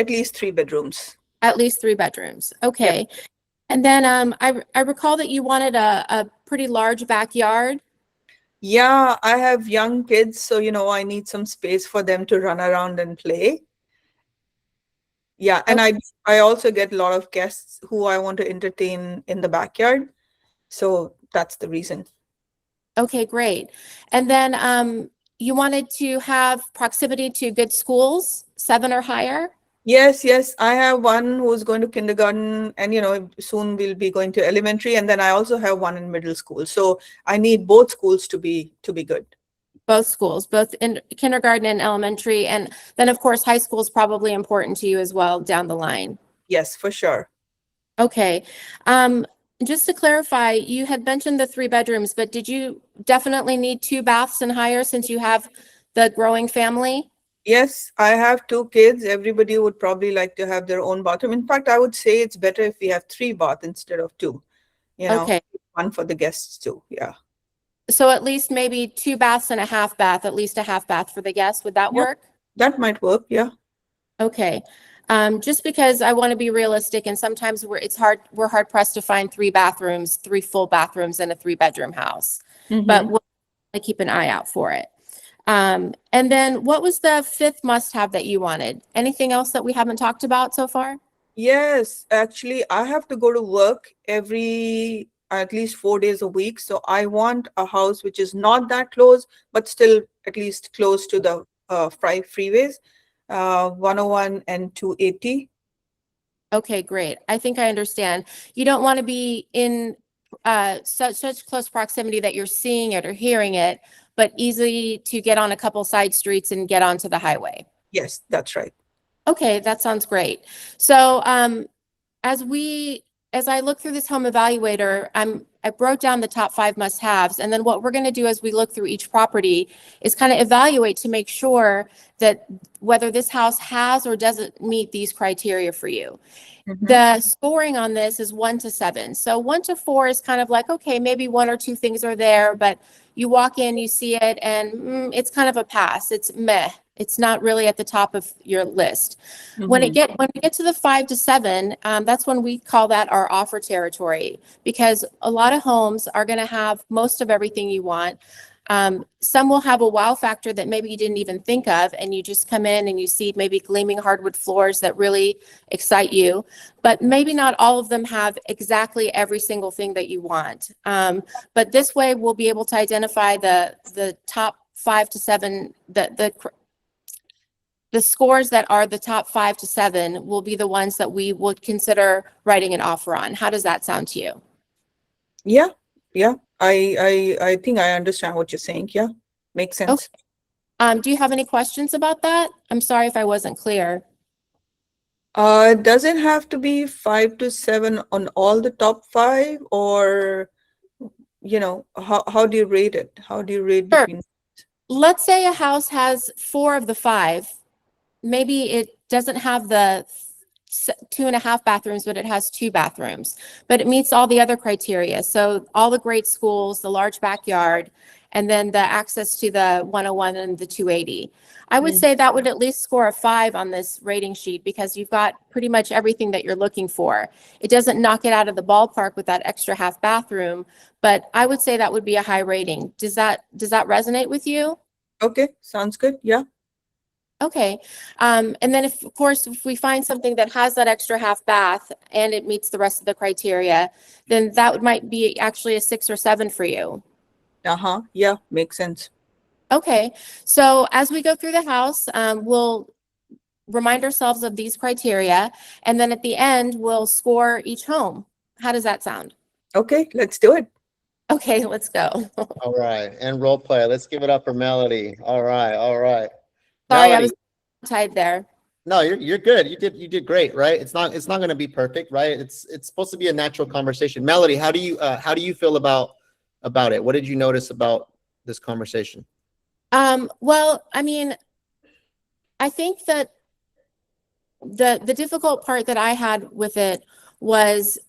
least 3 bedrooms. At least 3 bedrooms. Okay. Yep. And then I recall that you wanted a pretty large backyard. Yeah, I have young kids, so I need some space for them to run around and play. Yeah, and Okay. I also get a lot of guests who I want to entertain in the backyard. So that's the reason. Okay, great. And then you wanted to have proximity to good schools, 7 or higher? Yes. I have one who's going to kindergarten, and soon we'll be going to elementary, and then I also have one in middle school. So I need both schools to be good. Both schools, both in kindergarten and elementary, and then of course high school is probably important to you as well down the line. Yes, for sure. Okay. Just to clarify, you had mentioned the 3 bedrooms, but did you definitely need 2 baths and higher since you have the growing family? Yes, I have 2 kids. Everybody would probably like to have their own bathroom. In fact, I would say it's better if we have 3 baths instead of 2. Okay. One for the guests too. Yeah. So at least maybe 2 baths and a half bath, at least a half bath for the guests. Would that Yeah. work? That might work. Yeah. Okay. Just because I want to be realistic and sometimes we're hard pressed to find 3 bathrooms, 3 full bathrooms in a 3-bedroom house, but Mhm. we'll keep an eye out for it. And then what was the 5th must have that you wanted? Anything else that we haven't talked about so far? Yes, actually, I have to go to work at least 4 days a week. So I want a house which is not that close, but still at least close to the freeways, 101 and 280. Okay, great. I think I understand. You don't want to be in such close proximity that you're seeing it or hearing it, but easy to get on a couple side streets and get onto the highway. Yes, that's right. Okay, that sounds great. So as I look through this home evaluator, I broke down the top 5 must-haves, and then what we're going to do as we look through each property is kind of evaluate to make sure that whether this house has or doesn't meet these criteria for you. Mhm. The scoring on this is 1 to 7. So 1 to 4 is kind of like, okay, maybe 1 or 2 things are there, but you walk in, you see it, and it's kind of a pass. It's meh. It's not really at the top of your list. When we get to the 5 to 7, that's when we call that our offer territory, because a lot of homes are going to have most of everything you want. Some will have a wow factor that maybe you didn't even think of, and you just come in and you see maybe gleaming hardwood floors that really excite you, but maybe not all of them have exactly every single thing that you want. But this way we'll be able to identify the top 5 to 7, the scores that are the top 5 to 7 will be the ones that we would consider writing an offer on. How does that sound to you? Yeah. Yeah. I think I understand what you're saying. Yeah. Makes sense. Okay. Do you have any questions about that? I'm sorry if I wasn't clear. Does it have to be 5 to 7 on all the top 5, or how do you rate it? How do you rate Sure. between? Let's say a house has 4 of the 5. Maybe it doesn't have the 2.5 bathrooms, but it has 2 bathrooms, but it meets all the other criteria. So all the great schools, the large backyard, and then the access to the 101 and the 280. I would say that would at least score a 5 on this rating sheet because you've got pretty much everything that you're looking for. It doesn't knock it out of the ballpark with that extra half bathroom, but I would say that would be a high rating. Does that resonate with you? Okay, sounds good. Yeah. Okay. And then of course, if we find something that has that extra half bath and it meets the rest of the criteria, then that might be actually a 6 or 7 for you. Uh-huh. Yeah, makes sense. Okay. So as we go through the house, we'll remind ourselves of these criteria, and then at the end, we'll score each home. How does that sound? Okay, let's do it. Okay, let's go. All right. And role play. Let's give it up for Melody. All right. All right. Sorry, I Melody, was tied there. no, you're good. You did great, right? It's not going to be perfect, right? It's supposed to be a natural conversation. Melody, how do you feel about it? What did you notice about this conversation? Well, I mean, I think that the difficult part that I had with it was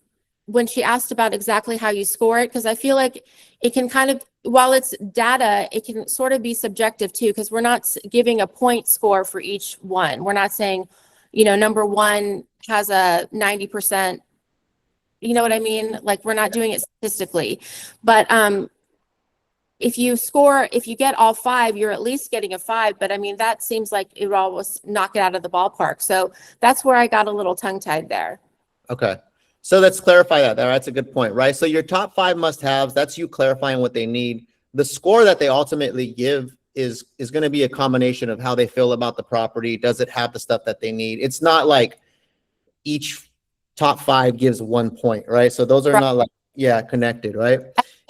when she asked about exactly how you score it, because I feel like it can kind of, while it's data, it can sort of be subjective too, because we're not giving a point score for each one. We're not saying, number 1 has a 90%, you know what I mean? Like, we're not doing it statistically. But if you get all 5, you're at least getting a 5. But I mean, that seems like it would almost knock it out of the ballpark. So that's where I got a little tongue-tied there. Okay. So let's clarify that. That's a good point, right? So your top 5 must-haves, that's you clarifying what they need. The score that they ultimately give is going to be a combination of how they feel about the property. Does it have the stuff that they need? It's not like each top 5 gives 1 point, right? So those are not like, connected, right?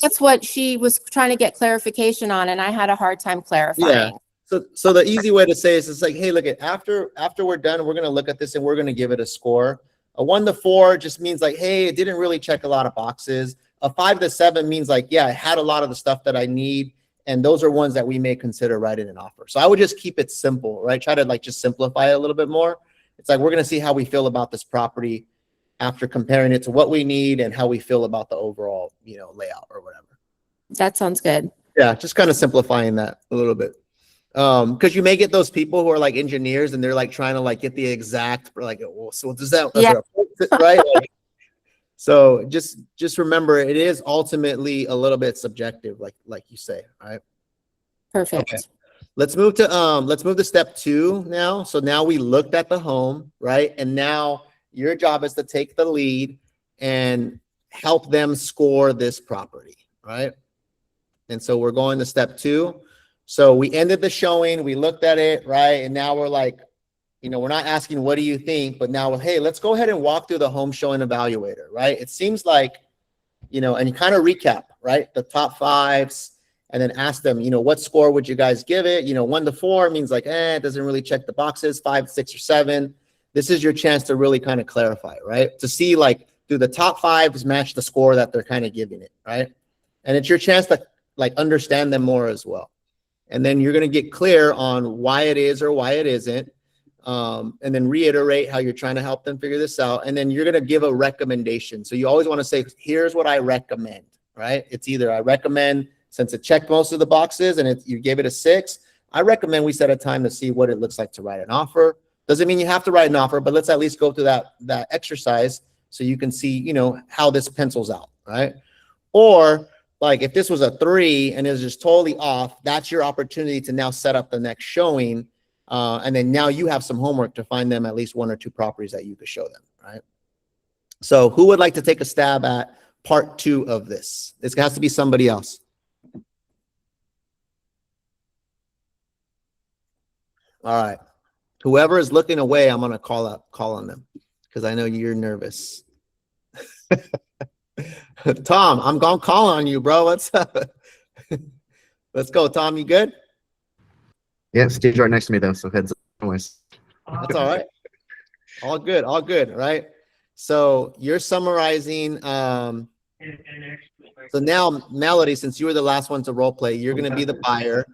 That's what she was trying to get clarification on, and I had a hard time clarifying. Yeah. So the easy way to say is it's like, hey, look, after we're done, we're going to look at this and we're going to give it a score. A 1 to 4 just means like, hey, it didn't really check a lot of boxes. A 5 to 7 means like, yeah, it had a lot of the stuff that I need. And those are ones that we may consider writing an offer. So I would just keep it simple, right? Try to like just simplify it a little bit more. It's like, we're going to see how we feel about this property after comparing it to what we need and how we feel about the overall, you know, layout or whatever. That sounds good. Yeah, just kind of simplifying that a little bit. Because you may get those people who are like engineers and they're like trying to like get the exact, like, well, so does that, Yeah. right? Like, so just remember, it is ultimately a little bit subjective, like you say, right? Perfect. Okay. Let's move to step 2 now. So now we looked at the home, right? And now your job is to take the lead and help them score this property, right? And so we're going to step 2. So we ended the showing, we looked at it, right? And now we're like, you know, we're not asking, what do you think? But now, hey, let's go ahead and walk through the home showing evaluator, right? It seems like, you know, and you kind of recap, right? The top 5s, and then ask them, you know, what score would you guys give it? You know, 1 to 4 means like, it doesn't really check the boxes. 5, 6, or 7. This is your chance to really kind of clarify, right? To see like, do the top 5s match the score that they're kind of giving it, right? And it's your chance to like understand them more as well. And then you're going to get clear on why it is or why it isn't. And then reiterate how you're trying to help them figure this out. And then you're going to give a recommendation. So you always want to say, here's what I recommend, right? It's either I recommend, since it checked most of the boxes and you gave it a 6, I recommend we set a time to see what it looks like to write an offer. Doesn't mean you have to write an offer, but let's at least go through that exercise so you can see, you know, how this pencils out, right? Or like if this was a 3 and it was just totally off, that's your opportunity to now set up the next showing. And then now you have some homework to find them at least 1 or 2 properties that you could show them, right? So who would like to take a stab at part 2 of this? This has to be somebody else. All right. Whoever is looking away, I'm going to call on them because I know you're nervous. Tom, I'm going to call on you, bro. What's up? Let's go. Tom, you good? Yeah, stage right next to me though, so heads up noise. That's all right. All good, right? So you're summarizing. So now, Melody, since you were the last one to role play, you're going to be the buyer.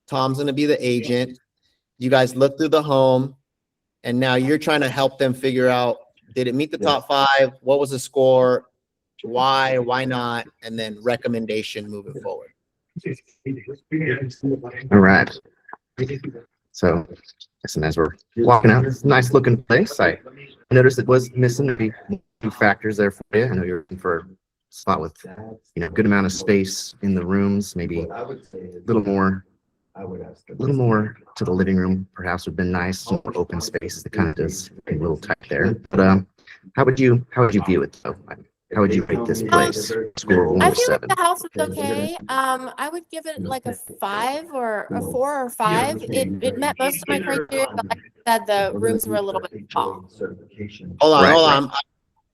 Tom's going to be the agent. You guys look through the home, and now you're trying to help them figure out, did it meet the top 5? What was the score? Why not? And then recommendation moving forward. All right. So, listen, as we're walking out, it's a nice looking place. I noticed it was missing a few factors there for you. I know you're looking for a spot with, you know, good amount of space in the rooms, maybe a little more to the living room, perhaps would have been nice. Some more open space. It kind of does a little tight there. But how would you view it though? How would you rate this place? Score 1 I to feel like 7. the house is okay. I would give it like a 5 or a 4 or 5. It met most of my criteria, but like I said, the rooms were a little bit small. Hold Right. on.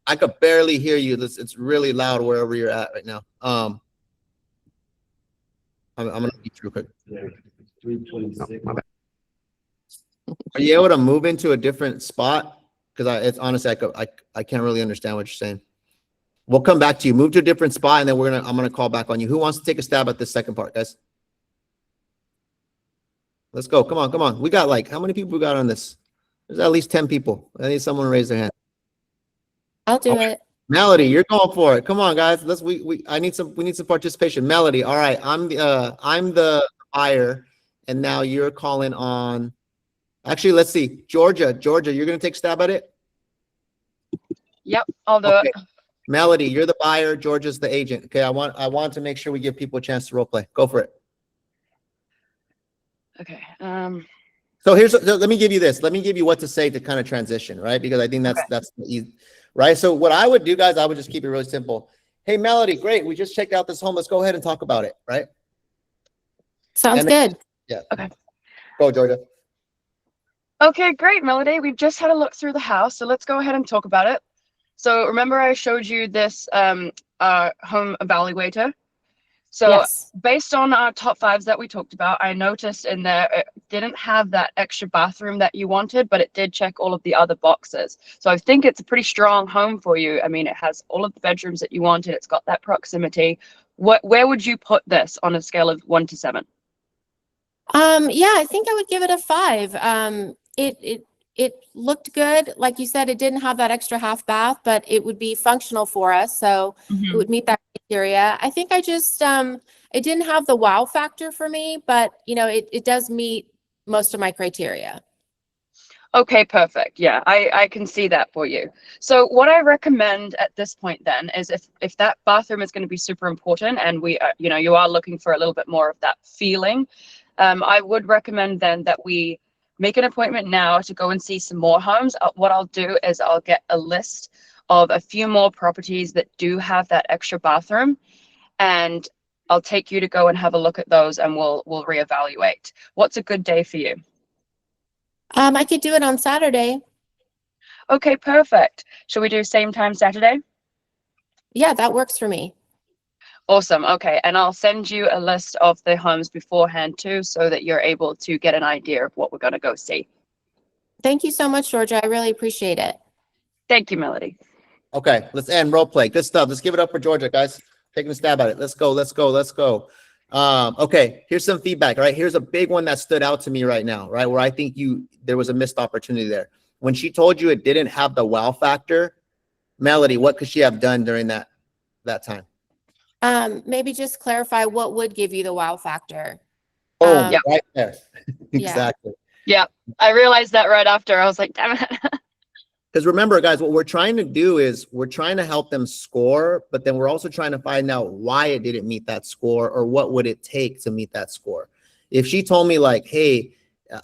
I could barely hear you. It's really loud wherever you're at right now. I'm gonna be through quick. No, my bad. Are you able to move into a different spot? Because it's honestly, I can't really understand what you're saying. We'll come back to you. Move to a different spot, and then I'm gonna call back on you. Who wants to take a stab at this second part, guys? Let's go. Come on. We got like, how many people we got on this? There's at least 10 people. I need someone to raise their hand. I'll do it. Melody, you're going for it. Come on, guys. We need some participation. Melody, all right. I'm the buyer, and now you're calling on. Actually, let's see. Georgia, you're gonna take a stab at it? Yep, I'll do Okay. it. Melody, you're the buyer, Georgia's the agent. Okay, I want to make sure we give people a chance to role play. Go for it. Okay. So let me give you this. Let me give you what to say to kind of transition, right? Because I think that's easy, right? So what I would do, guys, I would just keep it really simple. Hey, Melody, great. We just checked out this home. Let's go ahead and talk about it, right? Sounds good. Yeah. Okay. Go, Georgia. Okay, great, Melody. We've just had a look through the house, so let's go ahead and talk about it. So remember I showed you this home evaluator? So Yes. based on our top 5s that we talked about, I noticed in there it didn't have that extra bathroom that you wanted, but it did check all of the other boxes. So I think it's a pretty strong home for you. I mean, it has all of the bedrooms that you wanted. It's got that proximity. Where would you put this on a scale of 1 to 7? Yeah, I think I would give it a 5. It looked good. Like you said, it didn't have that extra half bath, but it would be functional for us. So it would meet that criteria. I think I just, it didn't have the wow factor for me, but you know, it does meet most of my criteria. Okay, perfect. Yeah, I can see that for you. So what I recommend at this point then is if that bathroom is going to be super important and we are, you know, you are looking for a little bit more of that feeling, I would recommend then that we make an appointment now to go and see some more homes. What I'll do is I'll get a list of a few more properties that do have that extra bathroom, and I'll take you to go and have a look at those, and we'll reevaluate. What's a good day for you? I could do it on Saturday. Okay, perfect. Shall we do same time Saturday? Yeah, that works for me. Awesome. Okay, and I'll send you a list of the homes beforehand too, so that you're able to get an idea of what we're going to go see. Thank you so much, Georgia. I really appreciate it. Thank you, Melody. Okay, let's end role play. Good stuff. Let's give it up for Georgia, guys. Taking a stab at it. Let's go. Let's go. Let's go. Okay, here's some feedback. Right, here's a big one that stood out to me right now. Right, where I think there was a missed opportunity there. When she told you it didn't have the wow factor, Melody, what could she have done during that time? Maybe just clarify what would give you the wow factor. Oh, Yeah. right there. Yeah. Exactly. Yeah, I realized that right after. I was like, damn it. Because remember, guys, what we're trying to do is we're trying to help them score, but then we're also trying to find out why it didn't meet that score or what would it take to meet that score. If she told me like, hey,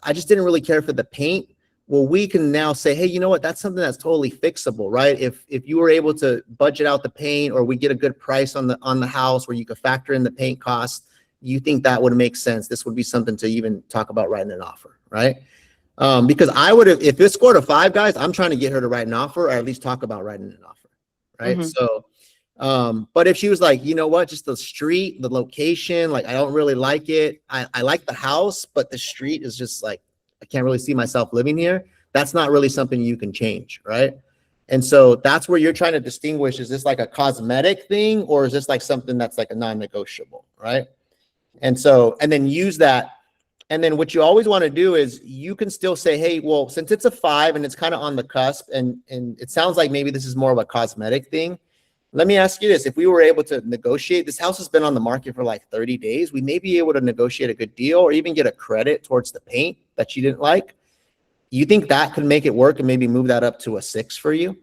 I just didn't really care for the paint, well, we can now say, hey, you know what? That's something that's totally fixable, right? If you were able to budget out the paint, or we get a good price on the house where you could factor in the paint cost, you think that would make sense. This would be something to even talk about writing an offer, right? Because I would have, if it scored a 5, guys, I'm trying to get her to write an offer, or at least talk about writing an offer, right? So, but if she was like, you know what, just the street, the location, like I don't really like it. I like the house, but the street is just like, I can't really see myself living here. That's not really something you can change, right? And so that's where you're trying to distinguish, is this like a cosmetic thing, or is this like something that's like a non-negotiable, right? And so, and then use that. And then what you always want to do is you can still say, hey, well, since it's a 5 and it's kind of on the cusp, and it sounds like maybe this is more of a cosmetic thing. Let me ask you this. If we were able to negotiate, this house has been on the market for like 30 days. We may be able to negotiate a good deal, or even get a credit towards the paint that you didn't like. You think that could make it work and maybe move that up to a 6 for you?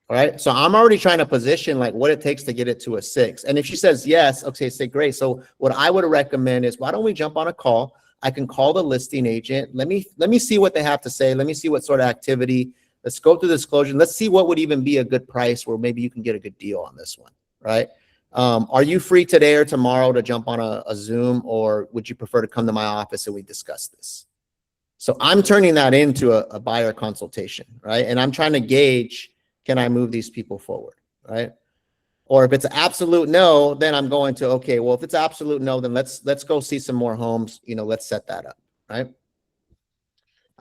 All right. So I'm already trying to position like what it takes to get it to a 6. And if she says yes, okay, say great. So what I would recommend is, why don't we jump on a call? I can call the listing agent. Let me see what they have to say. Let me see what sort of activity. Let's go through the disclosure. Let's see what would even be a good price where maybe you can get a good deal on this one, right? Are you free today or tomorrow to jump on a Zoom, or would you prefer to come to my office and we discuss this? So I'm turning that into a buyer consultation, right? And I'm trying to gauge, can I move these people forward, right? Or if it's an absolute no, then I'm going to, okay, well, if it's absolute no, then let's go see some more homes. You know, let's set that up, right?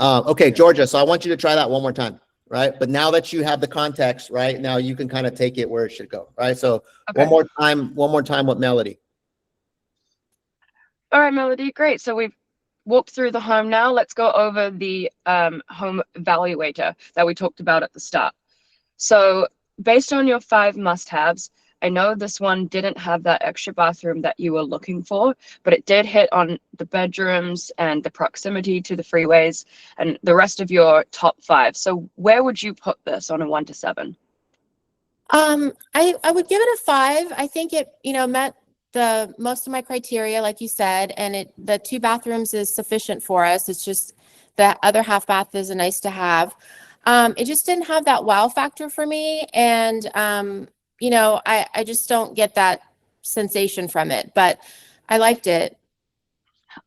Okay, Georgia, so I want you to try that one more time, right? But now that you have the context, right, now you can kind of take it where it should go, right? So Okay. one more time with Melody. All right, Melody, great. So we've walked through the home now. Let's go over the home evaluator that we talked about at the start. So based on your 5 must-haves, I know this one didn't have that extra bathroom that you were looking for, but it did hit on the bedrooms and the proximity to the freeways and the rest of your top 5. So where would you put this on a 1 to 7? I would give it a 5. I think it, you know, met the most of my criteria, like you said, and the 2 bathrooms is sufficient for us. It's just the other half bath is a nice to have. It just didn't have that wow factor for me. And, you know, I just don't get that sensation from it, but I liked it.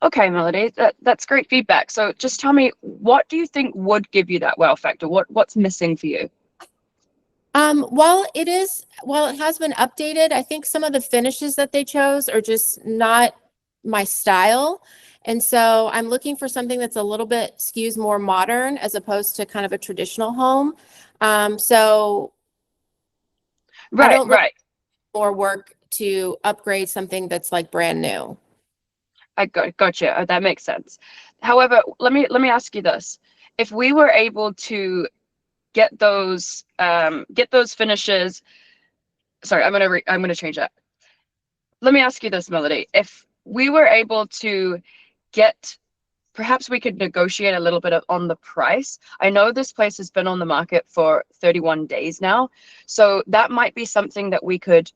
Okay, Melody, that's great feedback. So just tell me, what do you think would give you that wow factor? What's missing for you? While it has been updated, I think some of the finishes that they chose are just not my style. And so I'm looking for something that's a little bit skews more modern as opposed to kind of a traditional home. So Right, I don't right. more work to upgrade something that's like brand new. I gotcha. That makes sense. However, let me ask you this: if we were able to get those finishes, sorry, I'm gonna change that. Let me ask you this, Melody: if we were able to get, perhaps we could negotiate a little bit on the price. I know this place has been on the market for 31 days now, so that might be something that we could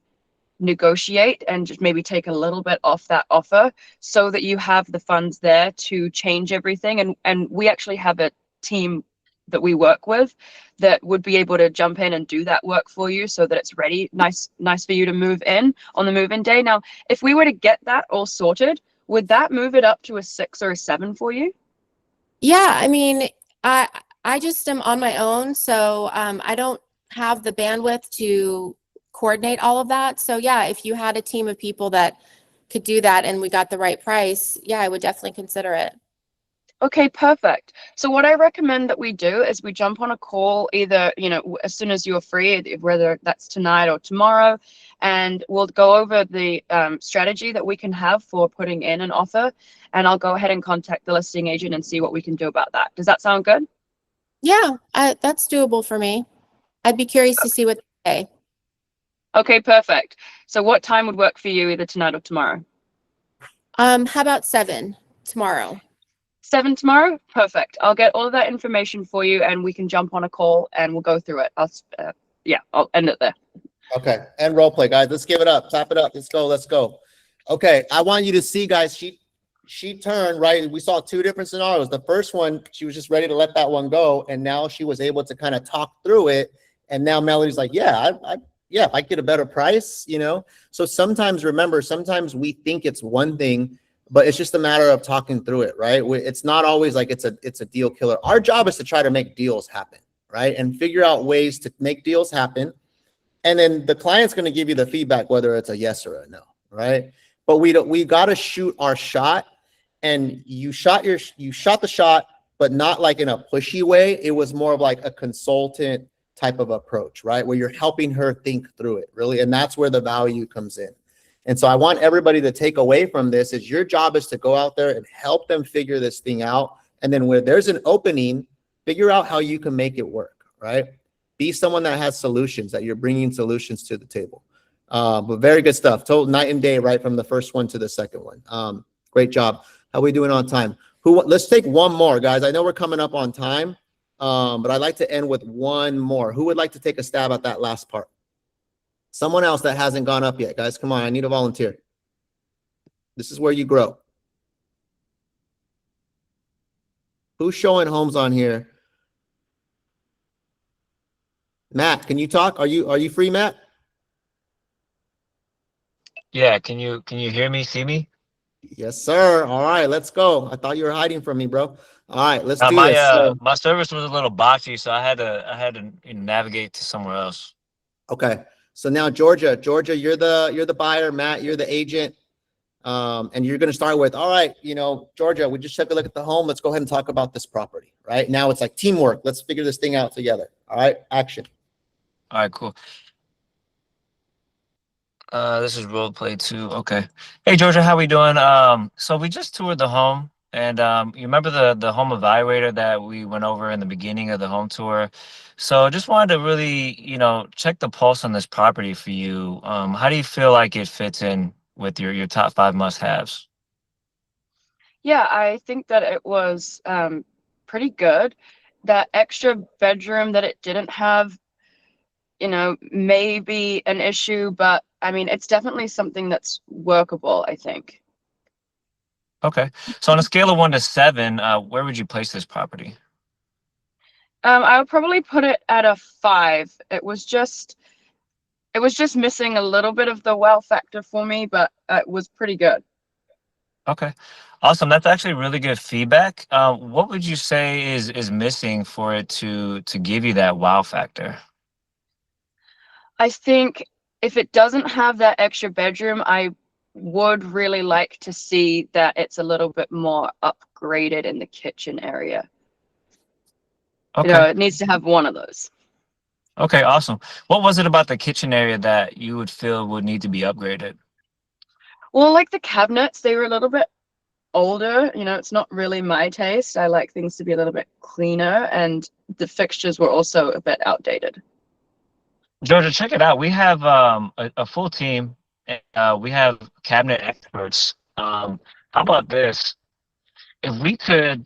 negotiate and just maybe take a little bit off that offer so that you have the funds there to change everything. And we actually have a team that we work with that would be able to jump in and do that work for you so that it's ready, nice for you to move in on the move-in day. Now, if we were to get that all sorted, would that move it up to a 6 or a 7 for you? Yeah, I mean, I just am on my own, so I don't have the bandwidth to coordinate all of that. So yeah, if you had a team of people that could do that and we got the right price, yeah, I would definitely consider it. Okay, perfect. So what I recommend that we do is we jump on a call either, as soon as you're free, whether that's tonight or tomorrow, and we'll go over the strategy that we can have for putting in an offer, and I'll go ahead and contact the listing agent and see what we can do about that. Does that sound good? Yeah, that's doable for me. I'd be curious to see what they say. Okay, perfect. So what time would work for you, either tonight or tomorrow? How about 7 tomorrow? 7 tomorrow? Perfect. I'll get all of that information for you and we can jump on a call and we'll go through it. I'll end it there. Okay. And role play, guys. Let's give it up. Clap it up. Let's go. Let's go. Okay. I want you to see, guys, she turned, right? We saw 2 different scenarios. The first one, she was just ready to let that one go. And now she was able to kind of talk through it. And now Melody's like, yeah, if I get a better price, So sometimes we think it's one thing, but it's just a matter of talking through it, right? It's not always like it's a deal killer. Our job is to try to make deals happen, right? And figure out ways to make deals happen. And then the client's going to give you the feedback, whether it's a yes or a no, right? But we got to shoot our shot. And you shot the shot, but not like in a pushy way. It was more of like a consultant type of approach, right? Where you're helping her think through it, really. And that's where the value comes in. And so I want everybody to take away from this is your job is to go out there and help them figure this thing out. And then where there's an opening, figure out how you can make it work, right? Be someone that has solutions, that you're bringing solutions to the table. But very good stuff. Total night and day, right? From the first one to the second one. Great job. How are we doing on time? Let's take one more, guys. I know we're coming up on time, but I'd like to end with one more. Who would like to take a stab at that last part? Someone else that hasn't gone up yet, guys. Come on, I need a volunteer. This is where you grow. Who's showing homes on here? Matt, can you talk? Are you free, Matt? Yeah, can you hear me, see me? Yes, sir. All right, let's go. I thought you were hiding from me, bro. All right, let's do My this. my service was a little boxy, so I had to navigate to somewhere else. Okay. So now Georgia, you're the buyer, Matt, you're the agent. And you're going to start with, all right, Georgia, we just took a look at the home. Let's go ahead and talk about this property, right? Now it's like teamwork. Let's figure this thing out together. All right, action. All right, cool. This is role play 2. Okay. Hey, Georgia, how we doing? So we just toured the home, and you remember the home evaluator that we went over in the beginning of the home tour? So just wanted to really, check the pulse on this property for you. How do you feel like it fits in with your top 5 must-haves? Yeah, I think that it was pretty good. That extra bedroom that it didn't have, may be an issue, but I mean, it's definitely something that's workable, I think. Okay. So on a scale of 1 to 7, where would you place this property? I would probably put it at a 5. It was just missing a little bit of the wow factor for me, but it was pretty good. Okay. Awesome. That's actually really good feedback. What would you say is missing for it to give you that wow factor? I think if it doesn't have that extra bedroom, I would really like to see that it's a little bit more upgraded in the kitchen area. Okay. It needs to have one of those. Okay, awesome. What was it about the kitchen area that you would feel would need to be upgraded? Well, like the cabinets, they were a little bit older. It's not really my taste. I like things to be a little bit cleaner, and the fixtures were also a bit outdated. Georgia, check it out. We have a full team. And, we have cabinet experts. How about this? If we could,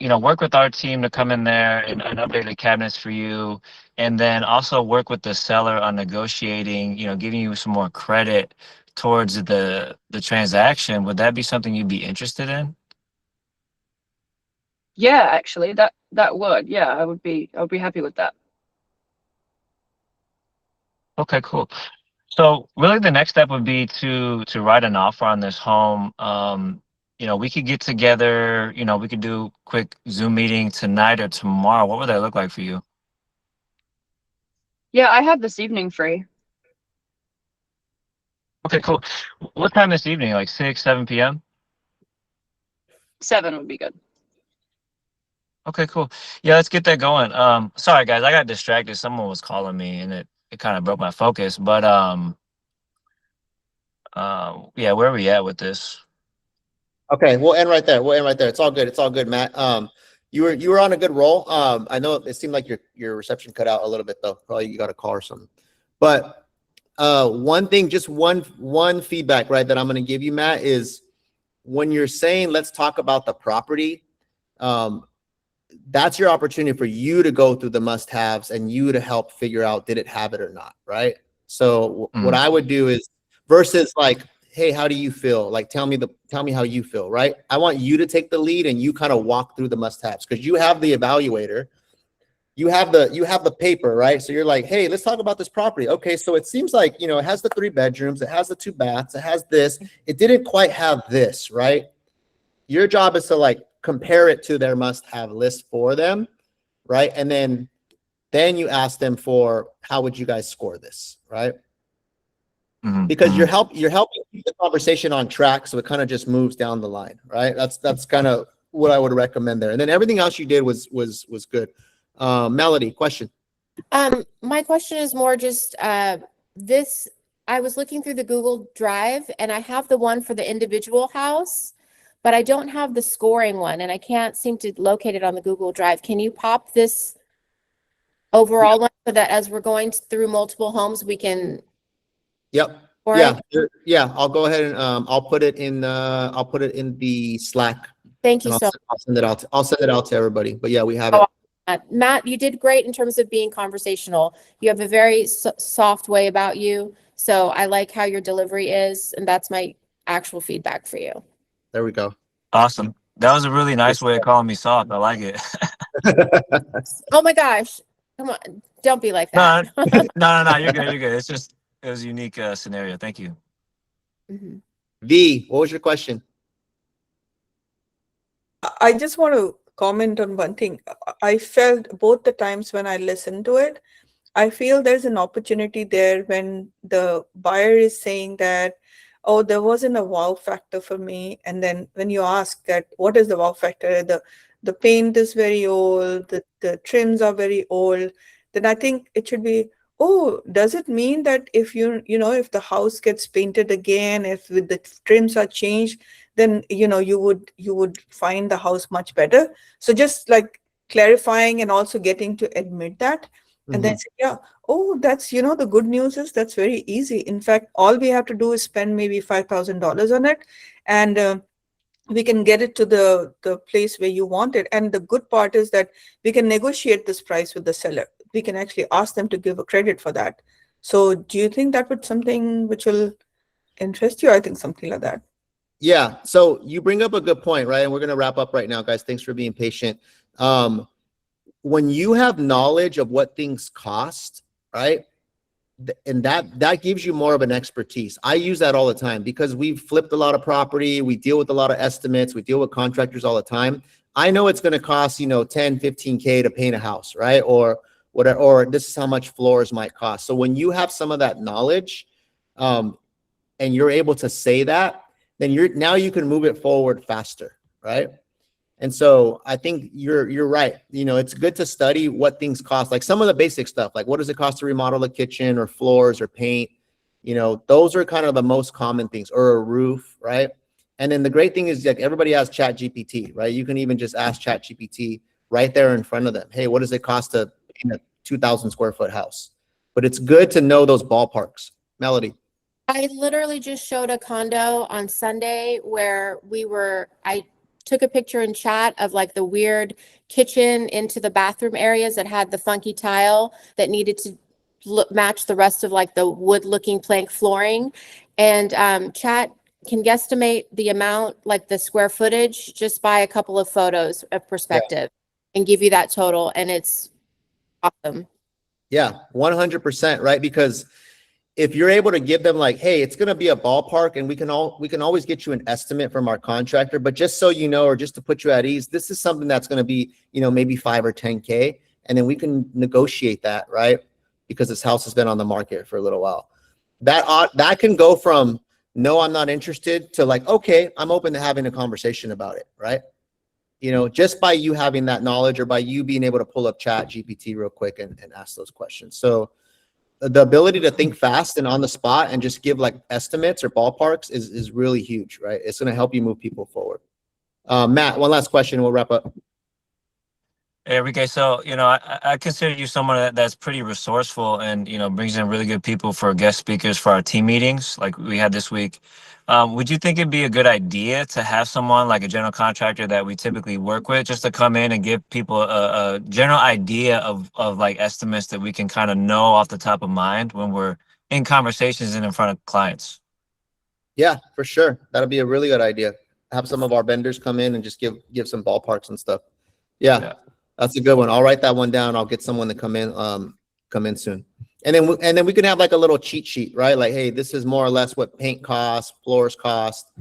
work with our team to come in there and update the cabinets for you, and then also work with the seller on negotiating, giving you some more credit towards the transaction, would that be something you'd be interested in? Yeah, actually, that would. Yeah, I would be happy with that. Okay, cool. So really the next step would be to write an offer on this home. We could get together, we could do quick Zoom meeting tonight or tomorrow. What would that look like for you? Yeah, I have this evening free. Okay, cool. What time this evening? Like 6, 7 p.m.? 7 would be good. Okay, cool. Yeah, let's get that going. Sorry guys, I got distracted. Someone was calling me and it kind of broke my focus. But yeah, where are we at with this? Okay, we'll end right there. It's all good. It's all good, Matt. You were on a good roll. I know it seemed like your reception cut out a little bit though. Probably you got a call or something. But one thing, just one feedback, right, that I'm going to give you, Matt, is when you're saying let's talk about the property, that's your opportunity for you to go through the must-haves and you to help figure out did it have it or not, right? So what I would do is versus like, hey, how do you feel? Like, tell me how you feel, right? I want you to take the lead and you kind of walk through the must-haves because you have the evaluator, you have the paper, right? So you're like, hey, let's talk about this property. Okay, so it seems like, it has the 3 bedrooms, it has the 2 baths, it has this, it didn't quite have this, right? Your job is to like compare it to their must-have list for them, right? And then you ask them for how would you guys score this, right? Because you're helping keep the conversation on track, so it kind of just moves down the line, right? That's kind of what I would recommend there. And then everything else you did was good. Melody, question. My question is more just this. I was looking through the Google Drive and I have the one for the individual house, but I don't have the scoring one and I can't seem to locate it on the Google Drive. Can you pop this overall one so that as we're going through multiple homes, we can? Yep. Yeah. I'll go ahead and I'll put it in the Slack. Thank you so much. I'll send it out to everybody. But yeah, we have it. Matt, you did great in terms of being conversational. You have a very soft way about you. So I like how your delivery is. And that's my actual feedback for you. There we go. Awesome. That was a really nice way of calling me soft. I like it. Oh my gosh. Come on. Don't be like that. No. You're good. It was a unique scenario. Thank you. V, what was your question? I just want to comment on one thing. I felt both the times when I listened to it, I feel there's an opportunity there when the buyer is saying that, oh, there wasn't a wow factor for me. And then when you ask that, what is the wow factor? The paint is very old, the trims are very old. Then I think it should be, oh, does it mean that if if the house gets painted again, if the trims are changed, then you would find the house much better. So just like clarifying and also getting to admit that, and then say, yeah, oh, that's the good news is that's very easy. In fact, all we have to do is spend maybe $5,000 on it, and we can get it to the place where you want it. And the good part is that we can negotiate this price with the seller. We can actually ask them to give a credit for that. So do you think that would something which will interest you? I think something like that. Yeah. So you bring up a good point, right? And we're going to wrap up right now, guys. Thanks for being patient. When you have knowledge of what things cost, right? And that gives you more of an expertise. I use that all the time because we've flipped a lot of property. We deal with a lot of estimates. We deal with contractors all the time. I know it's going to cost, 10, 15K to paint a house, right? Or whatever, or this is how much floors might cost. So when you have some of that knowledge, and you're able to say that, then now you can move it forward faster, right? And so I think you're right. You know, it's good to study what things cost, like some of the basic stuff, like what does it cost to remodel a kitchen or floors or paint? You know, those are kind of the most common things, or a roof, right? And then the great thing is like everybody has Chat GPT, right? You can even just ask Chat GPT right there in front of them. Hey, what does it cost to paint a 2,000 square foot house? But it's good to know those ballparks. Melody. I literally just showed a condo on Sunday where I took a picture in chat of like the weird kitchen into the bathroom areas that had the funky tile that needed to match the rest of like the wood looking plank flooring. And chat can guesstimate the amount, like the square footage, just by a couple of photos of perspective and give you that total. And it's awesome. Yeah, 100%, right? Because if you're able to give them like, hey, it's going to be a ballpark and we can always get you an estimate from our contractor, but just so you know, or just to put you at ease, this is something that's going to be, you know, maybe 5 or 10K. And then we can negotiate that, right? Because this house has been on the market for a little while. That can go from, no, I'm not interested, to like, okay, I'm open to having a conversation about it, right? You know, just by you having that knowledge, or by you being able to pull up Chat GPT real quick and ask those questions. So the ability to think fast and on the spot and just give like estimates or ballparks is really huge, right? It's going to help you move people forward. Matt, one last question, we'll wrap up. Hey, Enrique, so, you know, I consider you someone that's pretty resourceful and, you know, brings in really good people for guest speakers for our team meetings like we had this week. Would you think it'd be a good idea to have someone like a general contractor that we typically work with just to come in and give people a general idea of like estimates that we can kind of know off the top of mind when we're in conversations and in front of clients? Yeah, for sure. That'll be a really good idea. Have some of our vendors come in and just give some ballparks and stuff. Yeah. That's a good one. I'll write that one down. I'll get someone to come in soon. And then we can have like a little cheat sheet, right? Like, hey, this is more or less what paint costs, floors cost.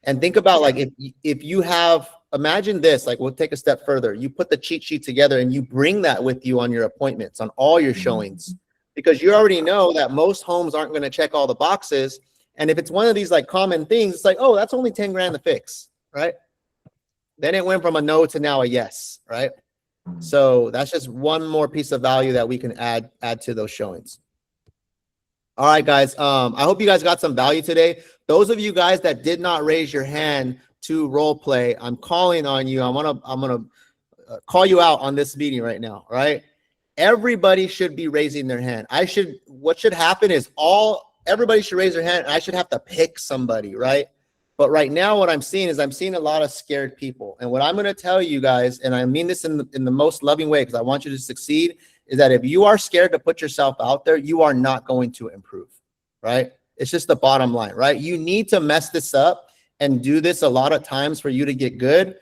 And think about like, if you have, imagine this, like we'll take a step further. You put the cheat sheet together and you bring that with you on your appointments, on all your showings, because you already know that most homes aren't going to check all the boxes. And if it's one of these like common things, it's like, oh, that's only 10 grand to fix, right? Then it went from a no to now a yes, right? So that's just one more piece of value that we can add to those showings. All right, guys. I hope you guys got some value today. Those of you guys that did not raise your hand to role play, I'm calling on you. I'm gonna call you out on this meeting right now. All right. Everybody should be raising their hand. What should happen is everybody should raise their hand, and I should have to pick somebody, right? But right now, what I'm seeing is I'm seeing a lot of scared people. And what I'm going to tell you guys, and I mean this in the most loving way, because I want you to succeed, is that if you are scared to put yourself out there, you are not going to improve, right? It's just the bottom line, right? You need to mess this up and do this a lot of times for you to get good.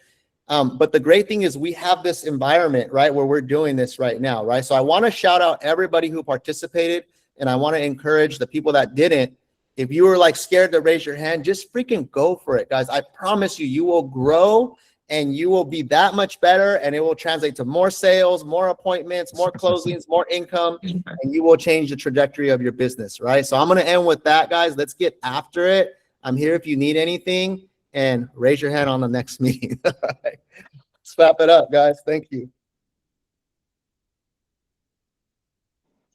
But the great thing is we have this environment, right, where we're doing this right now, right? So I want to shout out everybody who participated, and I want to encourage the people that didn't. If you were like scared to raise your hand, just freaking go for it, guys. I promise you, you will grow and you will be that much better, and it will translate to more sales, more appointments, more closings, more income, and you will change the trajectory of your business, right? So I'm going to end with that, guys. Let's get after it. I'm here if you need anything, and raise your hand on the next meeting. All right. Let's wrap it up, guys. Thank you.